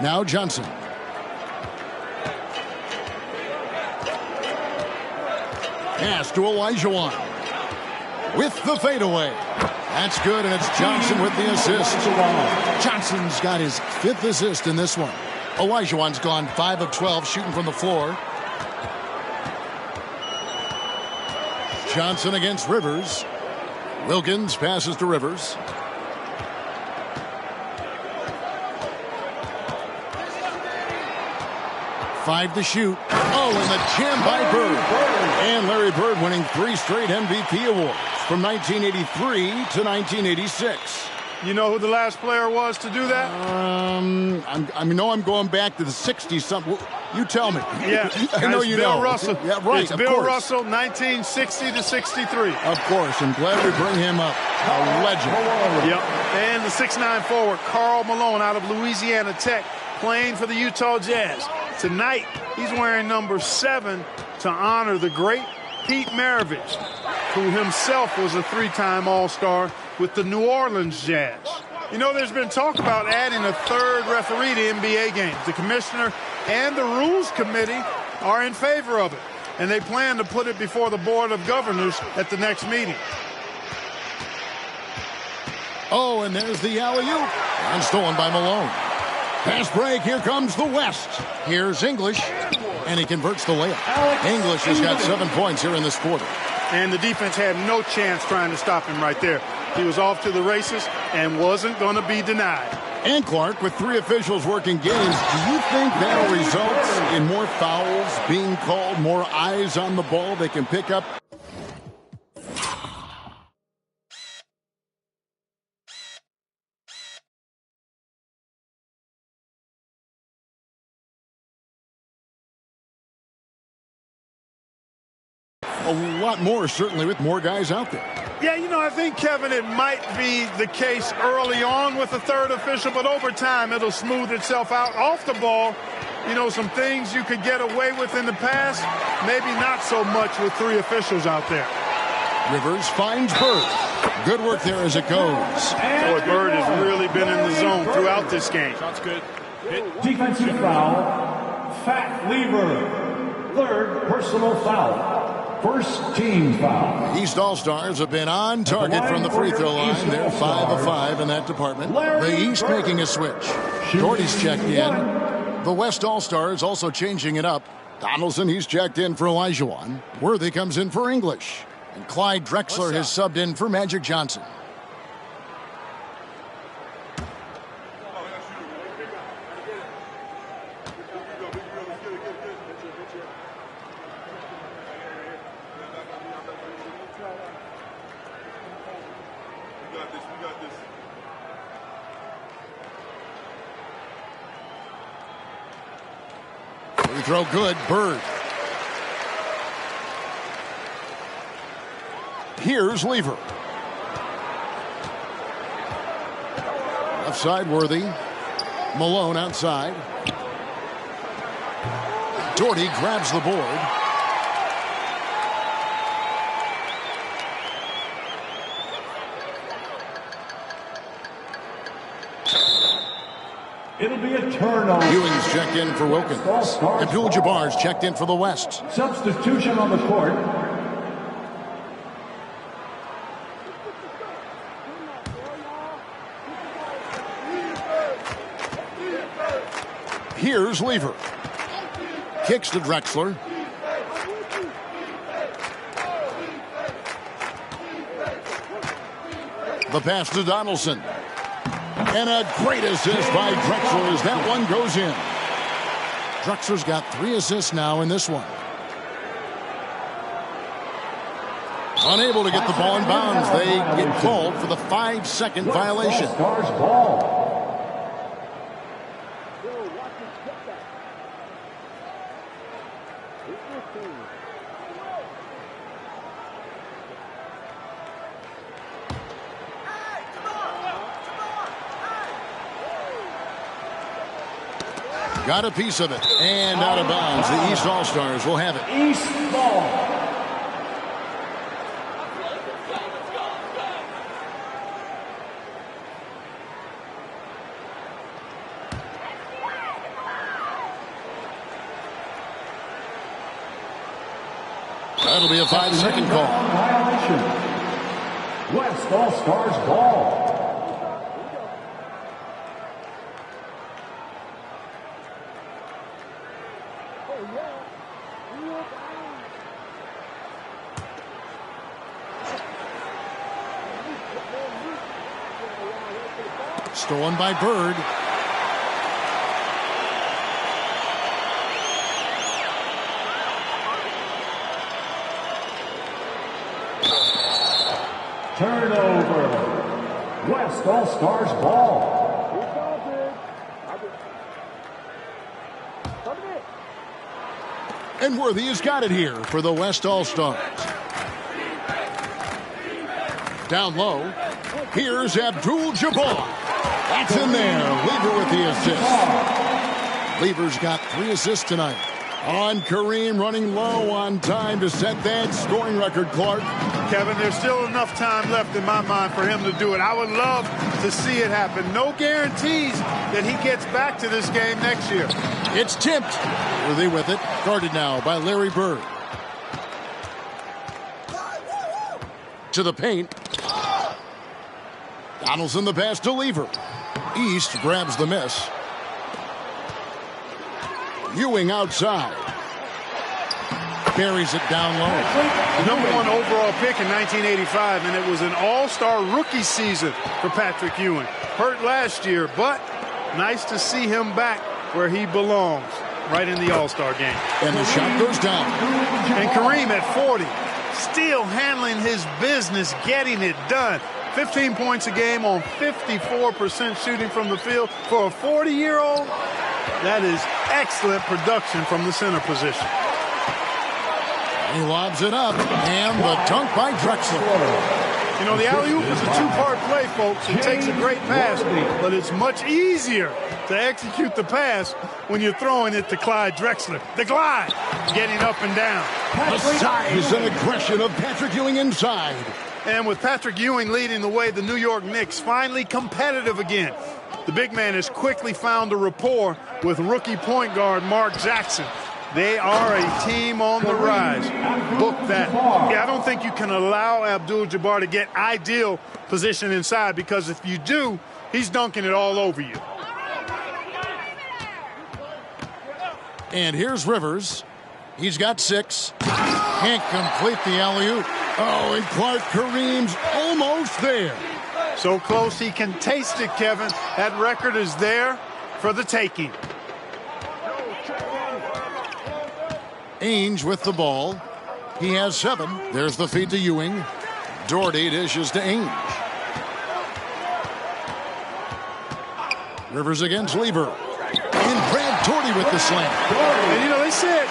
Now Johnson. Pass to Olajuwon. With the fadeaway. That's good, and it's Johnson with the assist. Johnson's got his 5th assist in this one. Olajuwon's gone 5 of 12 shooting from the floor. Johnson against Rivers. Wilkins passes to Rivers. Five to shoot. Oh, and the jam by Bird. And Larry Bird winning 3 straight MVP awards from 1983 to 1986. You know who the last player was to do that? I'm going back to the 60s. Something. You tell me. Yeah, I know you Bill know. Russell. Yeah, right. It's Bill Russell, 1960 to 63. Of course. I'm glad we bring him up. A legend. Yep. And the 6'9" forward, Karl Malone, out of Louisiana Tech, playing for the Utah Jazz. Tonight, he's wearing number 7 to honor the great Pete Maravich, who himself was a 3-time All-Star with the New Orleans Jazz. You know, there's been talk about adding a 3rd referee to NBA games. The commissioner and the rules committee are in favor of it, and they plan to put it before the Board of Governors at the next meeting. Oh, and there's the alley-oop. And stolen by Malone. Pass break, here comes the West. Here's English, and he converts the layup. English has got 7 points here in this quarter. And the defense had no chance trying to stop him right there. He was off to the races and wasn't going to be denied. And Clark, with 3 officials working games, do you think that'll result in more fouls being called, more eyes on the ball they can pick up? A lot more, certainly, with more guys out there. Yeah, you know, I think, Kevin, it might be the case early on with the 3rd official, but over time it'll smooth itself out. Off the ball, you know, some things you could get away with in the past, maybe not so much with 3 officials out there. Rivers finds Bird. Good work there as it goes. Boy, Bird has really been in the zone throughout this game. Sounds good. Defensive foul, Fat Lever. 3rd personal foul. 1st team foul. East All-Stars have been on target from the free throw line. They're 5 of 5 in that department. The East making a switch. Doherty's checked in. The West All-Stars also changing it up. Donaldson, he's checked in for Olajuwon. Worthy comes in for English. And Clyde Drexler has subbed in for Magic Johnson. throw good. Bird. Here's Lever. Left side, Worthy. Malone outside. Doherty grabs the board. It'll be a turnover. Ewing's checked in for Wilkins. Abdul-Jabbar's checked in for the West. Substitution on the court. Here's Lever. Kicks to Drexler. The pass to Donaldson. And a great assist by Drexler as that one goes in. Drexler's got 3 assists now in this one. Unable to get the ball in bounds. They get called for the 5-second violation. Stars ball. Got a piece of it. And out of bounds. The East All-Stars will have it. East ball. That'll be a 5-second call. Violation. West All-Stars ball. Stolen by Bird. Turnover. West All-Stars ball. And Worthy has got it here for the West All-Stars. Down low. Here's Abdul-Jabbar. That's in there. Lever with the assist. Lever's got 3 assists tonight. On Kareem, running low on time to set that scoring record, Clark. Kevin, there's still enough time left in my mind for him to do it. I would love to see it happen. No guarantees that he gets back to this game next year. It's tipped. Worthy with it. Guarded now by Larry Bird. To the paint. Donaldson the pass to Lever. East grabs the miss. Ewing outside. Buries it down low. The #1 overall pick in 1985, and it was an all-star rookie season for Patrick Ewing. Hurt last year, but nice to see him back where he belongs, right in the all-star game. And the shot goes down. And Kareem at 40, still handling his business, getting it done. 15 points a game on 54% shooting from the field. For a 40-year-old, that is excellent production from the center position. He lobs it up, and the dunk by Drexler. You know, the alley-oop is a two-part play, folks. It takes a great pass, but it's much easier to execute the pass when you're throwing it to Clyde Drexler. The glide, getting up and down. The size and aggression of Patrick Ewing inside. And with Patrick Ewing leading the way, the New York Knicks finally competitive again. The big man has quickly found a rapport with rookie point guard Mark Jackson. They are a team on the rise. Book that. Yeah, I don't think you can allow Abdul-Jabbar to get ideal position inside, because if you do, he's dunking it all over you. And here's Rivers. He's got 6. Can't complete the alley-oop. Oh, and Clark, Kareem's almost there. So close he can taste it, Kevin. That record is there for the taking. Ainge with the ball. He has 7. There's the feed to Ewing. Doherty dishes to Ainge. Rivers against Lever. And Brad Doherty with the slam. And, you know, they said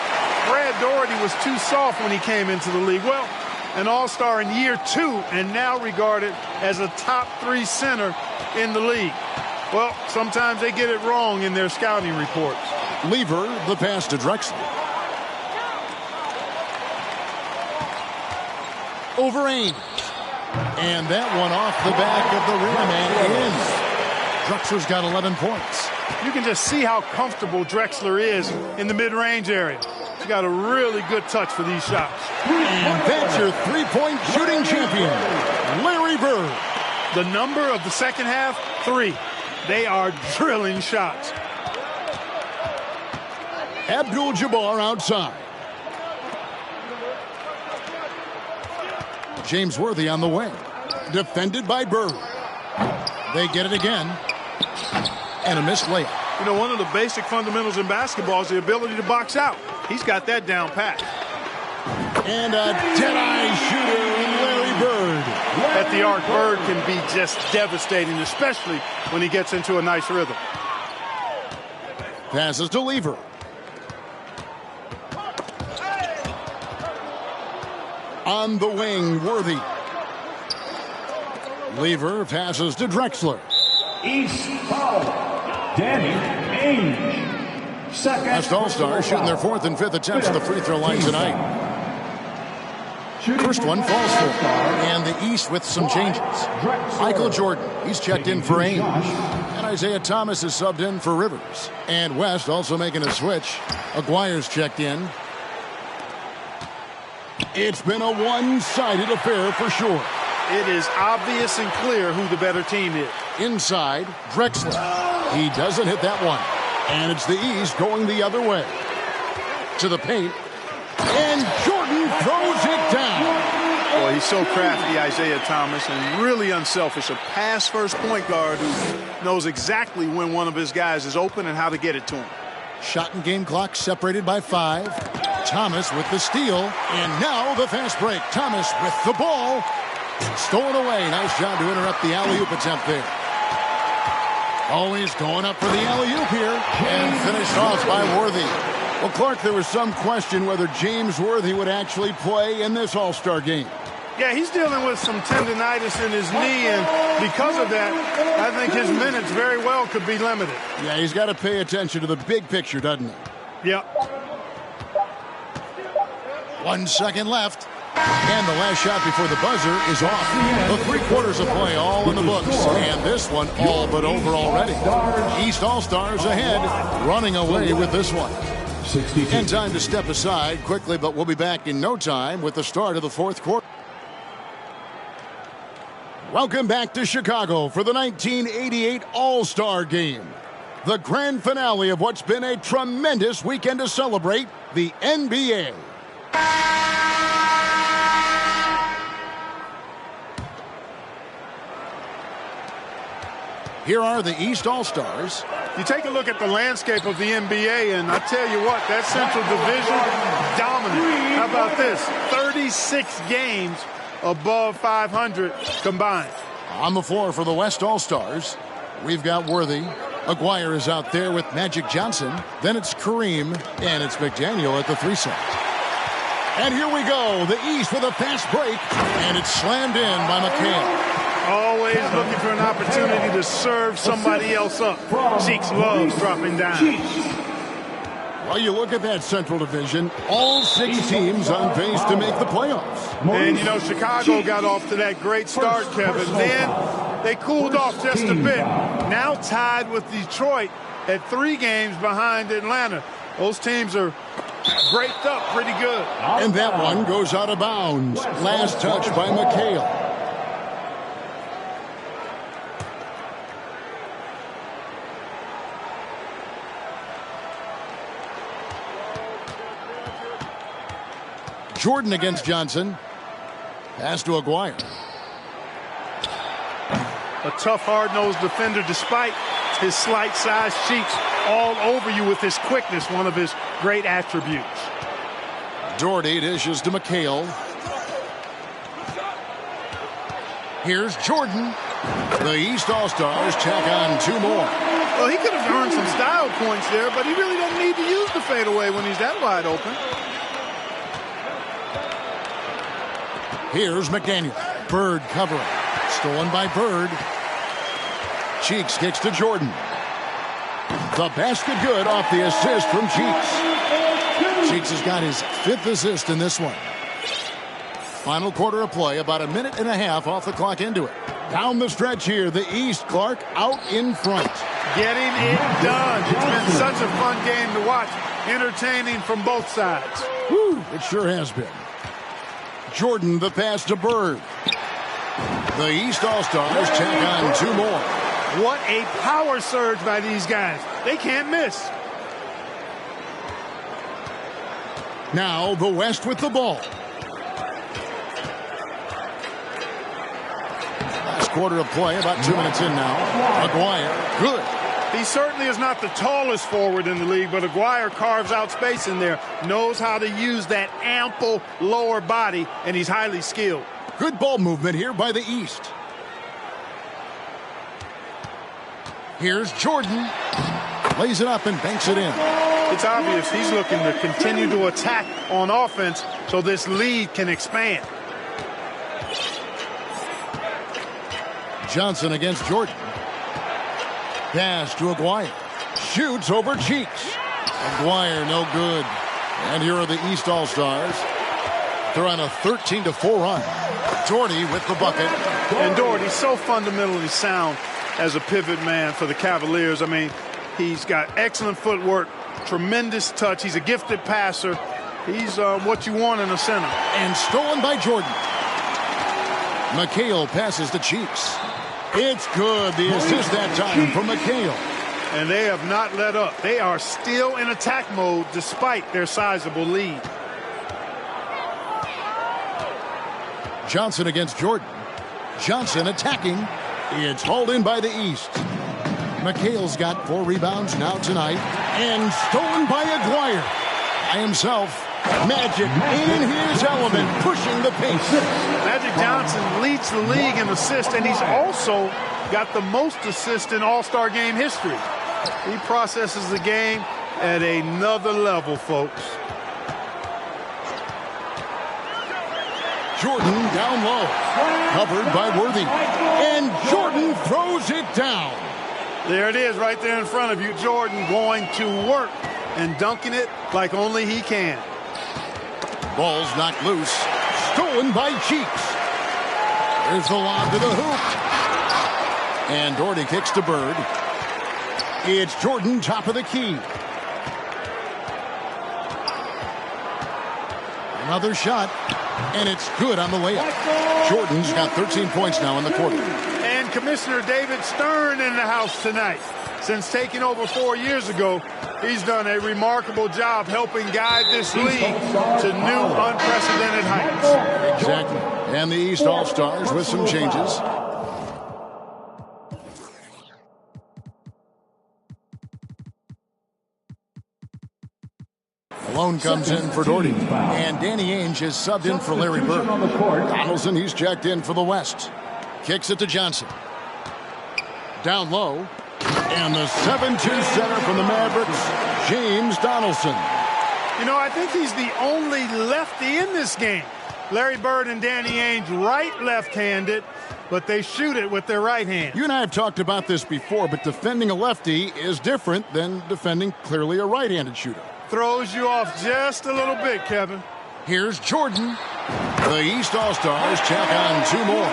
Brad Doherty was too soft when he came into the league. Well, an all-star in year 2 and now regarded as a top 3 center in the league. Well, sometimes they get it wrong in their scouting reports. Lever, the pass to Drexler. Over Ainge. And that one off the back of the rim and in. Drexler's got 11 points. You can just see how comfortable Drexler is in the mid-range area. He's got a really good touch for these shots. And that's your three-point shooting champion, Larry Bird. The number of the second half, 3. They are drilling shots. Abdul-Jabbar outside. James Worthy on the wing. Defended by Bird. They get it again. And a missed layup. You know, one of the basic fundamentals in basketball is the ability to box out. He's got that down pat. And a dead-eye shooter in Larry Bird. At the arc, Bird can be just devastating, especially when he gets into a nice rhythm. Passes to Lever. On the wing, Worthy. Lever passes to Drexler. East foul. Danny Ainge. Second. West All-Stars shooting their 4th and 5th attempts at the free throw line tonight. First one falls for him. And the East with some changes. Michael Jordan, he's checked in for Ainge. And Isaiah Thomas is subbed in for Rivers. And West also making a switch. Aguirre's checked in. It's been a one-sided affair for sure. It is obvious and clear who the better team is. Inside, Drexler. He doesn't hit that one. And it's the East going the other way. To the paint. And Jordan throws it down. Boy, he's so crafty, Isaiah Thomas, and really unselfish. A pass-first point guard who knows exactly when one of his guys is open and how to get it to him. Shot and game clock separated by 5. Thomas with the steal. And now the fast break. Thomas with the ball. Stolen away. Nice job to interrupt the alley-oop attempt there. Always going up for the alley-oop here. And finished off by Worthy. Well, Clark, there was some question whether James Worthy would actually play in this All-Star game. Yeah, he's dealing with some tendonitis in his knee, and because of that, I think his minutes very well could be limited. Yeah, he's got to pay attention to the big picture, doesn't he? Yep. 1 second left. And the last shot before the buzzer is off. The 3 quarters of play all in the books. And this one all but over already. East All-Stars ahead, running away with this one. And time to step aside quickly, but we'll be back in no time with the start of the 4th quarter. Welcome back to Chicago for the 1988 All-Star Game. The grand finale of what's been a tremendous weekend to celebrate the NBA. Here are the East All-Stars. You take a look at the landscape of the NBA, and I tell you what, that Central Division, dominant. How about this? 36 games above 500 combined. On the floor for the West All-Stars, we've got Worthy. Aguirre is out there with Magic Johnson. Then it's Kareem, and it's McDaniel at the 3 side. And here we go, the East with a fast break, and it's slammed in by McHale. Always looking for an opportunity to serve somebody else up. Cheeks loves dropping down. Well, you look at that Central Division, all 6 teams on pace to make the playoffs. And, you know, Chicago got off to that great start, Kevin. Then they cooled off just a bit. Now tied with Detroit at 3 games behind Atlanta. Those teams are breaked up pretty good. And that one goes out of bounds. Last touch by McHale. Jordan against Johnson. Pass to Aguirre. A tough, hard-nosed defender despite his slight size. Cheeks all over you with his quickness, one of his great attributes. Doherty dishes to McHale. Here's Jordan. The East All-Stars check on 2 more. Well, he could have earned some style points there, but he really doesn't need to use the fadeaway when he's that wide open. Here's McDaniel. Bird covering. Stolen by Bird. Cheeks kicks to Jordan. The basket good off the assist from Cheeks. Cheeks has got his 5th assist in this one. Final quarter of play, about a minute and a half off the clock into it. Down the stretch here, the East, Clark out in front. Getting it done. It's been such a fun game to watch. Entertaining from both sides. Whew, it sure has been. Jordan, the pass to Bird. The East All-Stars tack on 2 more. What a power surge by these guys. They can't miss. Now the West with the ball. Last quarter of play, about 2 minutes in now. Aguirre, good. He certainly is not the tallest forward in the league, but Aguirre carves out space in there, knows how to use that ample lower body, and he's highly skilled. Good ball movement here by the East. Here's Jordan. Lays it up and banks it in. It's obvious he's looking to continue to attack on offense so this lead can expand. Johnson against Jordan. Pass to Aguirre. Shoots over Cheeks. Aguirre no good. And here are the East All-Stars. They're on a 13-4 run. Doherty with the bucket. And Doherty's so fundamentally sound as a pivot man for the Cavaliers. I mean, he's got excellent footwork, tremendous touch. He's a gifted passer. He's what you want in a center. And stolen by Jordan. McHale passes to Cheeks. It's good. The assist that time from McHale. And they have not let up. They are still in attack mode despite their sizable lead. Johnson against Jordan. Johnson attacking. It's hauled in by the East. McHale's got 4 rebounds now tonight. And stolen by Aguirre. By himself. Magic in his element, pushing the pace. Magic Johnson leads the league in assists, and he's also got the most assists in All-Star game history. He processes the game at another level, folks. Jordan down low. Covered by Worthy. And Jordan throws it down. There it is right there in front of you. Jordan going to work and dunking it like only he can. Ball's knocked loose. Stolen by Cheeks. There's the lob to the hoop. And Doherty kicks to Bird. It's Jordan, top of the key. Another shot. And it's good on the layup. Jordan's got 13 points now in the quarter. And Commissioner David Stern in the house tonight. Since taking over 4 years ago, he's done a remarkable job helping guide this league to new unprecedented heights. Exactly. And the East All-Stars with some changes. Malone comes in for Doherty. And Danny Ainge is subbed in for Larry Bird. Donaldson, he's checked in for the West. Kicks it to Johnson. Down low. And the 7-2 center from the Mavericks, James Donaldson. You know, I think he's the only lefty in this game. Larry Bird and Danny Ainge right left-handed, but they shoot it with their right hand. You and I have talked about this before, but defending a lefty is different than defending clearly a right-handed shooter. Throws you off just a little bit, Kevin. Here's Jordan. The East All-Stars tack on 2 more.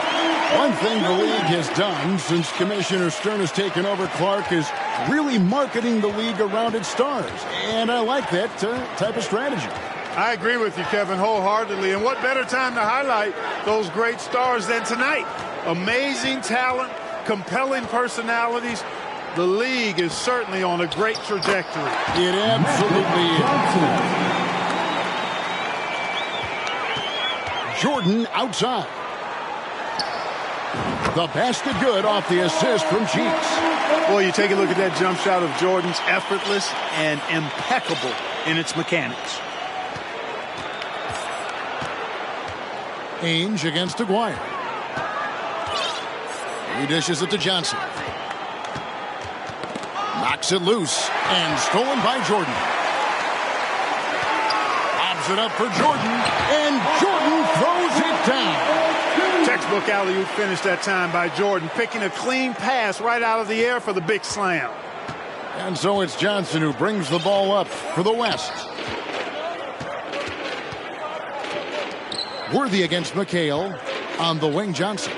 One thing the league has done since Commissioner Stern has taken over, Clark, is really marketing the league around its stars. And I like that type of strategy. I agree with you, Kevin, wholeheartedly. And what better time to highlight those great stars than tonight? Amazing talent, compelling personalities. The league is certainly on a great trajectory. It absolutely is. Jordan outside. The basket good off the assist from Cheeks. Well, you take a look at that jump shot of Jordan's, effortless and impeccable in its mechanics. Ainge against Aguirre. He dishes it to Johnson. Knocks it loose and stolen by Jordan. Lobs it up for Jordan, and Jordan throws it down. Textbook alley-oop finish that time by Jordan, picking a clean pass right out of the air for the big slam. And so it's Johnson who brings the ball up for the West. Worthy against McHale on the wing. Johnson.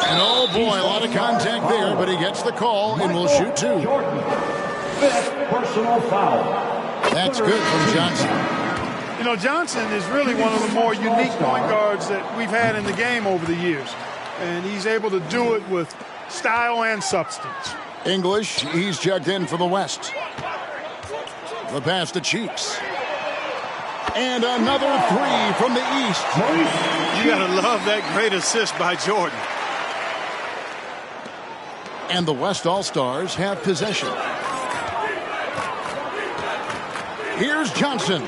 And oh boy, a lot of contact there, but he gets the call and will shoot two. Jordan, fifth personal foul. That's good from Johnson. You know, Johnson is really one of the more unique point guards that we've had in the game over the years. And he's able to do it with style and substance. English, he's checked in for the West. The pass to Cheeks. And another three from the East. You gotta love that great assist by Jordan. And the West All-Stars have possession. Here's Johnson.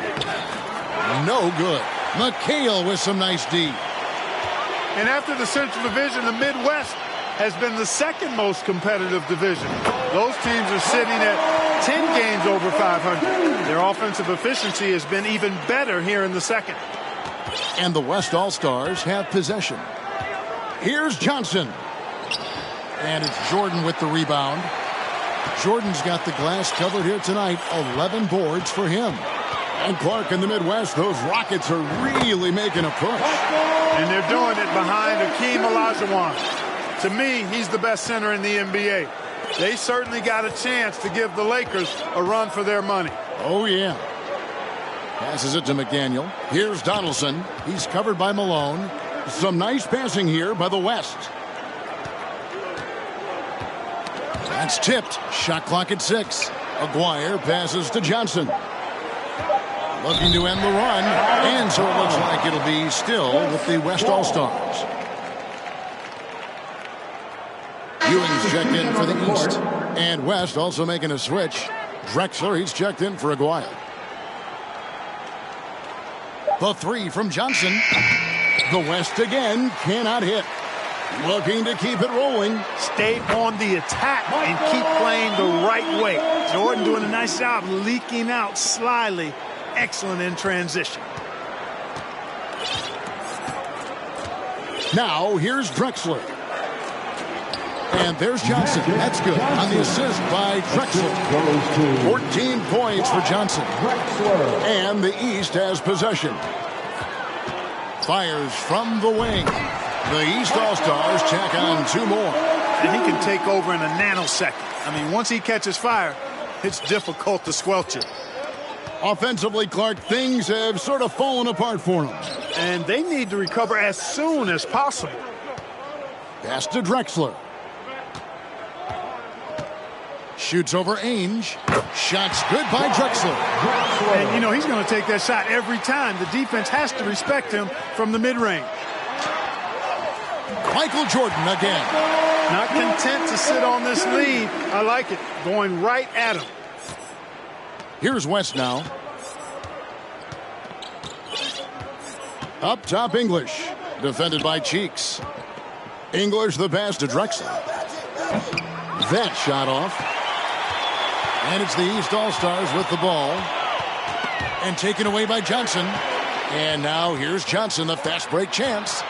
No good. McHale with some nice D. And after the Central Division, the Midwest has been the second most competitive division. Those teams are sitting at 10 games over 500. Their offensive efficiency has been even better here in the second. And the West All-Stars have possession. Here's Johnson. And it's Jordan with the rebound. Jordan's got the glass covered here tonight. 11 boards for him. And Clark in the Midwest, those Rockets are really making a push. And they're doing it behind Hakeem Olajuwon. To me, he's the best center in the NBA. They certainly got a chance to give the Lakers a run for their money. Oh, yeah. Passes it to McDaniel. Here's Donaldson. He's covered by Malone. Some nice passing here by the West. That's tipped. Shot clock at 6. Aguirre passes to Johnson. Looking to end the run. And so it looks like it'll be still with the West All-Stars. Ewing's checked in for the East. And West also making a switch. Drexler, he's checked in for Aguirre. The three from Johnson. The West again cannot hit. Looking to keep it rolling. Stay on the attack and keep playing the right way. Jordan doing a nice job leaking out slyly. Excellent in transition. Now here's Drexler. And there's Johnson. That's good. On the assist by Drexler. 14 points for Johnson. And the East has possession. Fires from the wing. The East All-Stars tack on 2 more. And he can take over in a nanosecond. I mean, once he catches fire, it's difficult to squelch it. Offensively, Clark, things have sort of fallen apart for him. And they need to recover as soon as possible. Pass to Drexler. Shoots over Ainge. Shots good by Drexler. And, you know, he's going to take that shot every time. The defense has to respect him from the mid-range. Michael Jordan again. Not content to sit on this lead. I like it. Going right at him. Here's West now. Up top, English. Defended by Cheeks. English the pass to Drexler. That shot off. And it's the East All-Stars with the ball. And taken away by Johnson. And now here's Johnson, the fast break chance.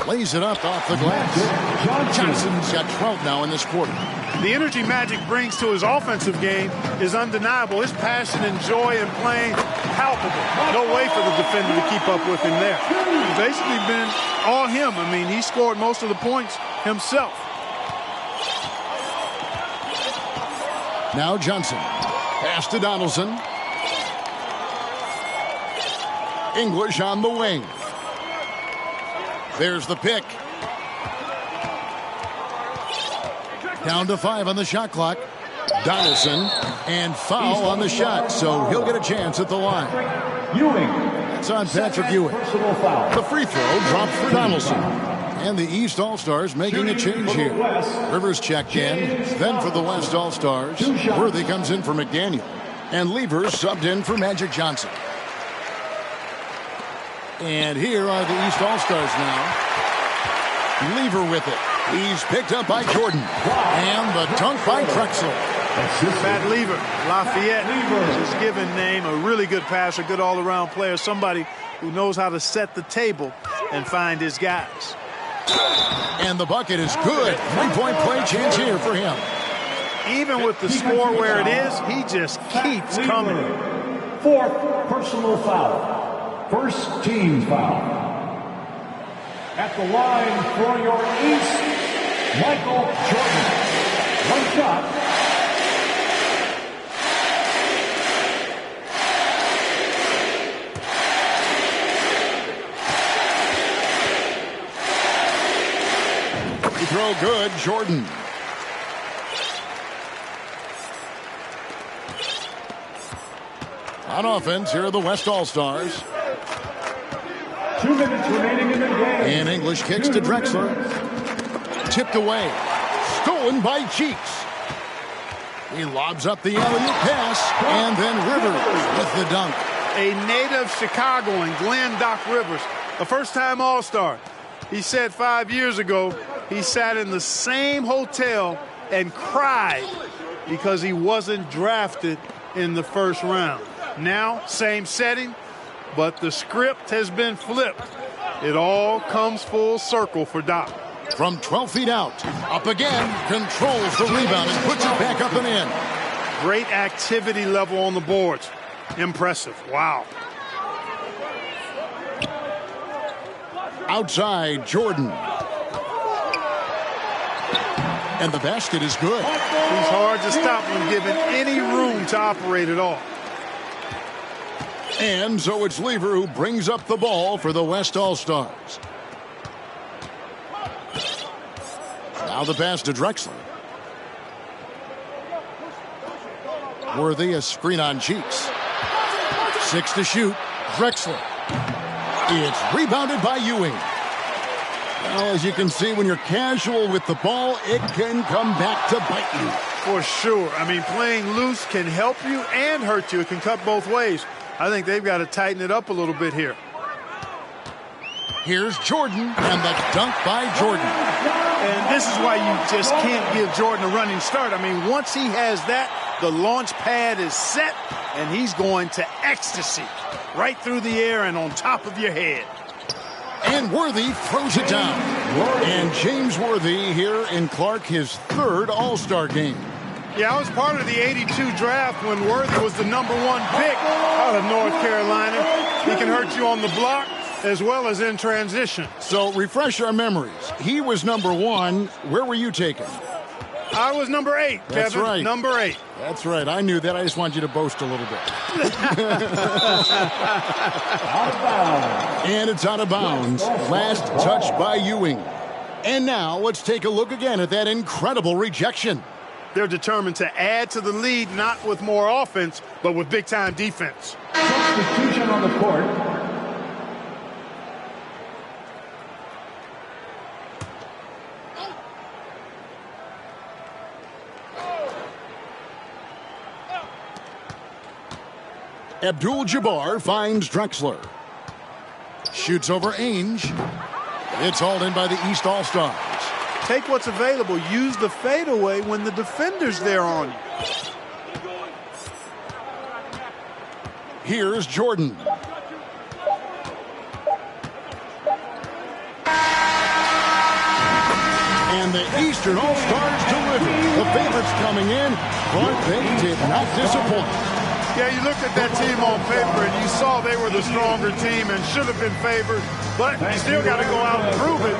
Lays it up off the glass. Johnson's got 12 now in this quarter. The energy Magic brings to his offensive game is undeniable. His passion and joy in playing, palpable. No way for the defender to keep up with him there. It's basically been all him. I mean, he scored most of the points himself. Now Johnson. Pass to Donaldson. English on the wing. There's the pick. Down to 5 on the shot clock. Donaldson, and foul on the shot, so he'll get a chance at the line. Ewing. That's on Patrick Ewing. The free throw dropped for Donaldson. And the East All-Stars making a change here. Rivers checked in. Then for the West All-Stars, Worthy comes in for McDaniel. And Levers subbed in for Magic Johnson. And here are the East All-Stars now. Lever with it. He's picked up by Jordan. And the dunk by Drexler. Pat Lever, Lafayette, his given name, a really good passer, good all-around player, somebody who knows how to set the table and find his guys. And the bucket is good. Three-point play chance here for him. Even with the score where it is, he just keeps coming. Fourth personal foul. First team foul. At the line for your East, Michael Jordan. One shot. Free throw good, Jordan. On offense, here are the West All-Stars. 2 minutes remaining in the game. And English kicks to Drexler. Tipped away. Stolen by Cheeks. He lobs up the alley-oop pass. And then Rivers with the dunk. A native Chicagoan, Glenn Doc Rivers, a first-time All-Star. He said 5 years ago he sat in the same hotel and cried because he wasn't drafted in the first round. Now, same setting, but the script has been flipped. It all comes full circle for Doc. From 12 feet out, up again, controls the rebound and puts it back up and in. Great activity level on the boards. Impressive. Wow. Outside, Jordan. And the basket is good. He's hard to stop when given any room to operate at all. And so it's Lever who brings up the ball for the West All-Stars. Now the pass to Drexler. Worthy, a screen on Cheeks. 6 to shoot. Drexler. It's rebounded by Ewing. Well, as you can see, when you're casual with the ball, it can come back to bite you. For sure. I mean, playing loose can help you and hurt you. It can cut both ways. I think they've got to tighten it up a little bit here. Here's Jordan, and the dunk by Jordan. And this is why you just can't give Jordan a running start. I mean, once he has that, the launch pad is set, and he's going to ecstasy right through the air and on top of your head. And Worthy throws it down. And James Worthy here in Clark, his third All-Star game. Yeah, I was part of the '82 draft when Worthy was the #1 pick out of North Carolina. He can hurt you on the block as well as in transition. So refresh our memories. He was #1. Where were you taken? I was number 8, Kevin. That's right. Number 8. That's right. I knew that. I just wanted you to boast a little bit. Out of bounds. And it's out of bounds. Last touch by Ewing. And now let's take a look again at that incredible rejection. They're determined to add to the lead, not with more offense, but with big-time defense. Substitution on the court. Abdul-Jabbar finds Drexler. Shoots over Ainge. It's hauled in by the East All-Stars. Take what's available. Use the fadeaway when the defender's there on you. Here's Jordan. And the Eastern All-Stars deliver. The favorites coming in, but they did not disappoint. Yeah, you looked at that team on paper and you saw they were the stronger team and should have been favored, but you still got to go out and prove it,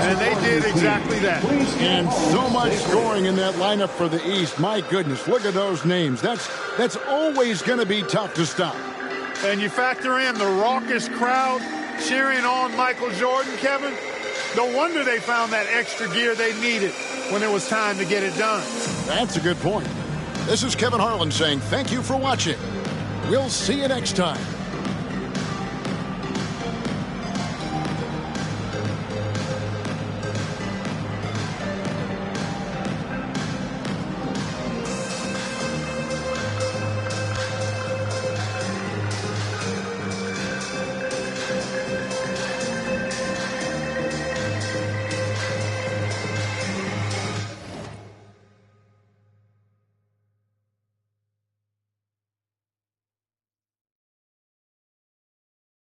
and they did exactly that. And so much scoring in that lineup for the East. My goodness, look at those names. That's always going to be tough to stop. And you factor in the raucous crowd cheering on Michael Jordan, Kevin. No wonder they found that extra gear they needed when it was time to get it done. That's a good point. This is Kevin Harlan saying thank you for watching. We'll see you next time.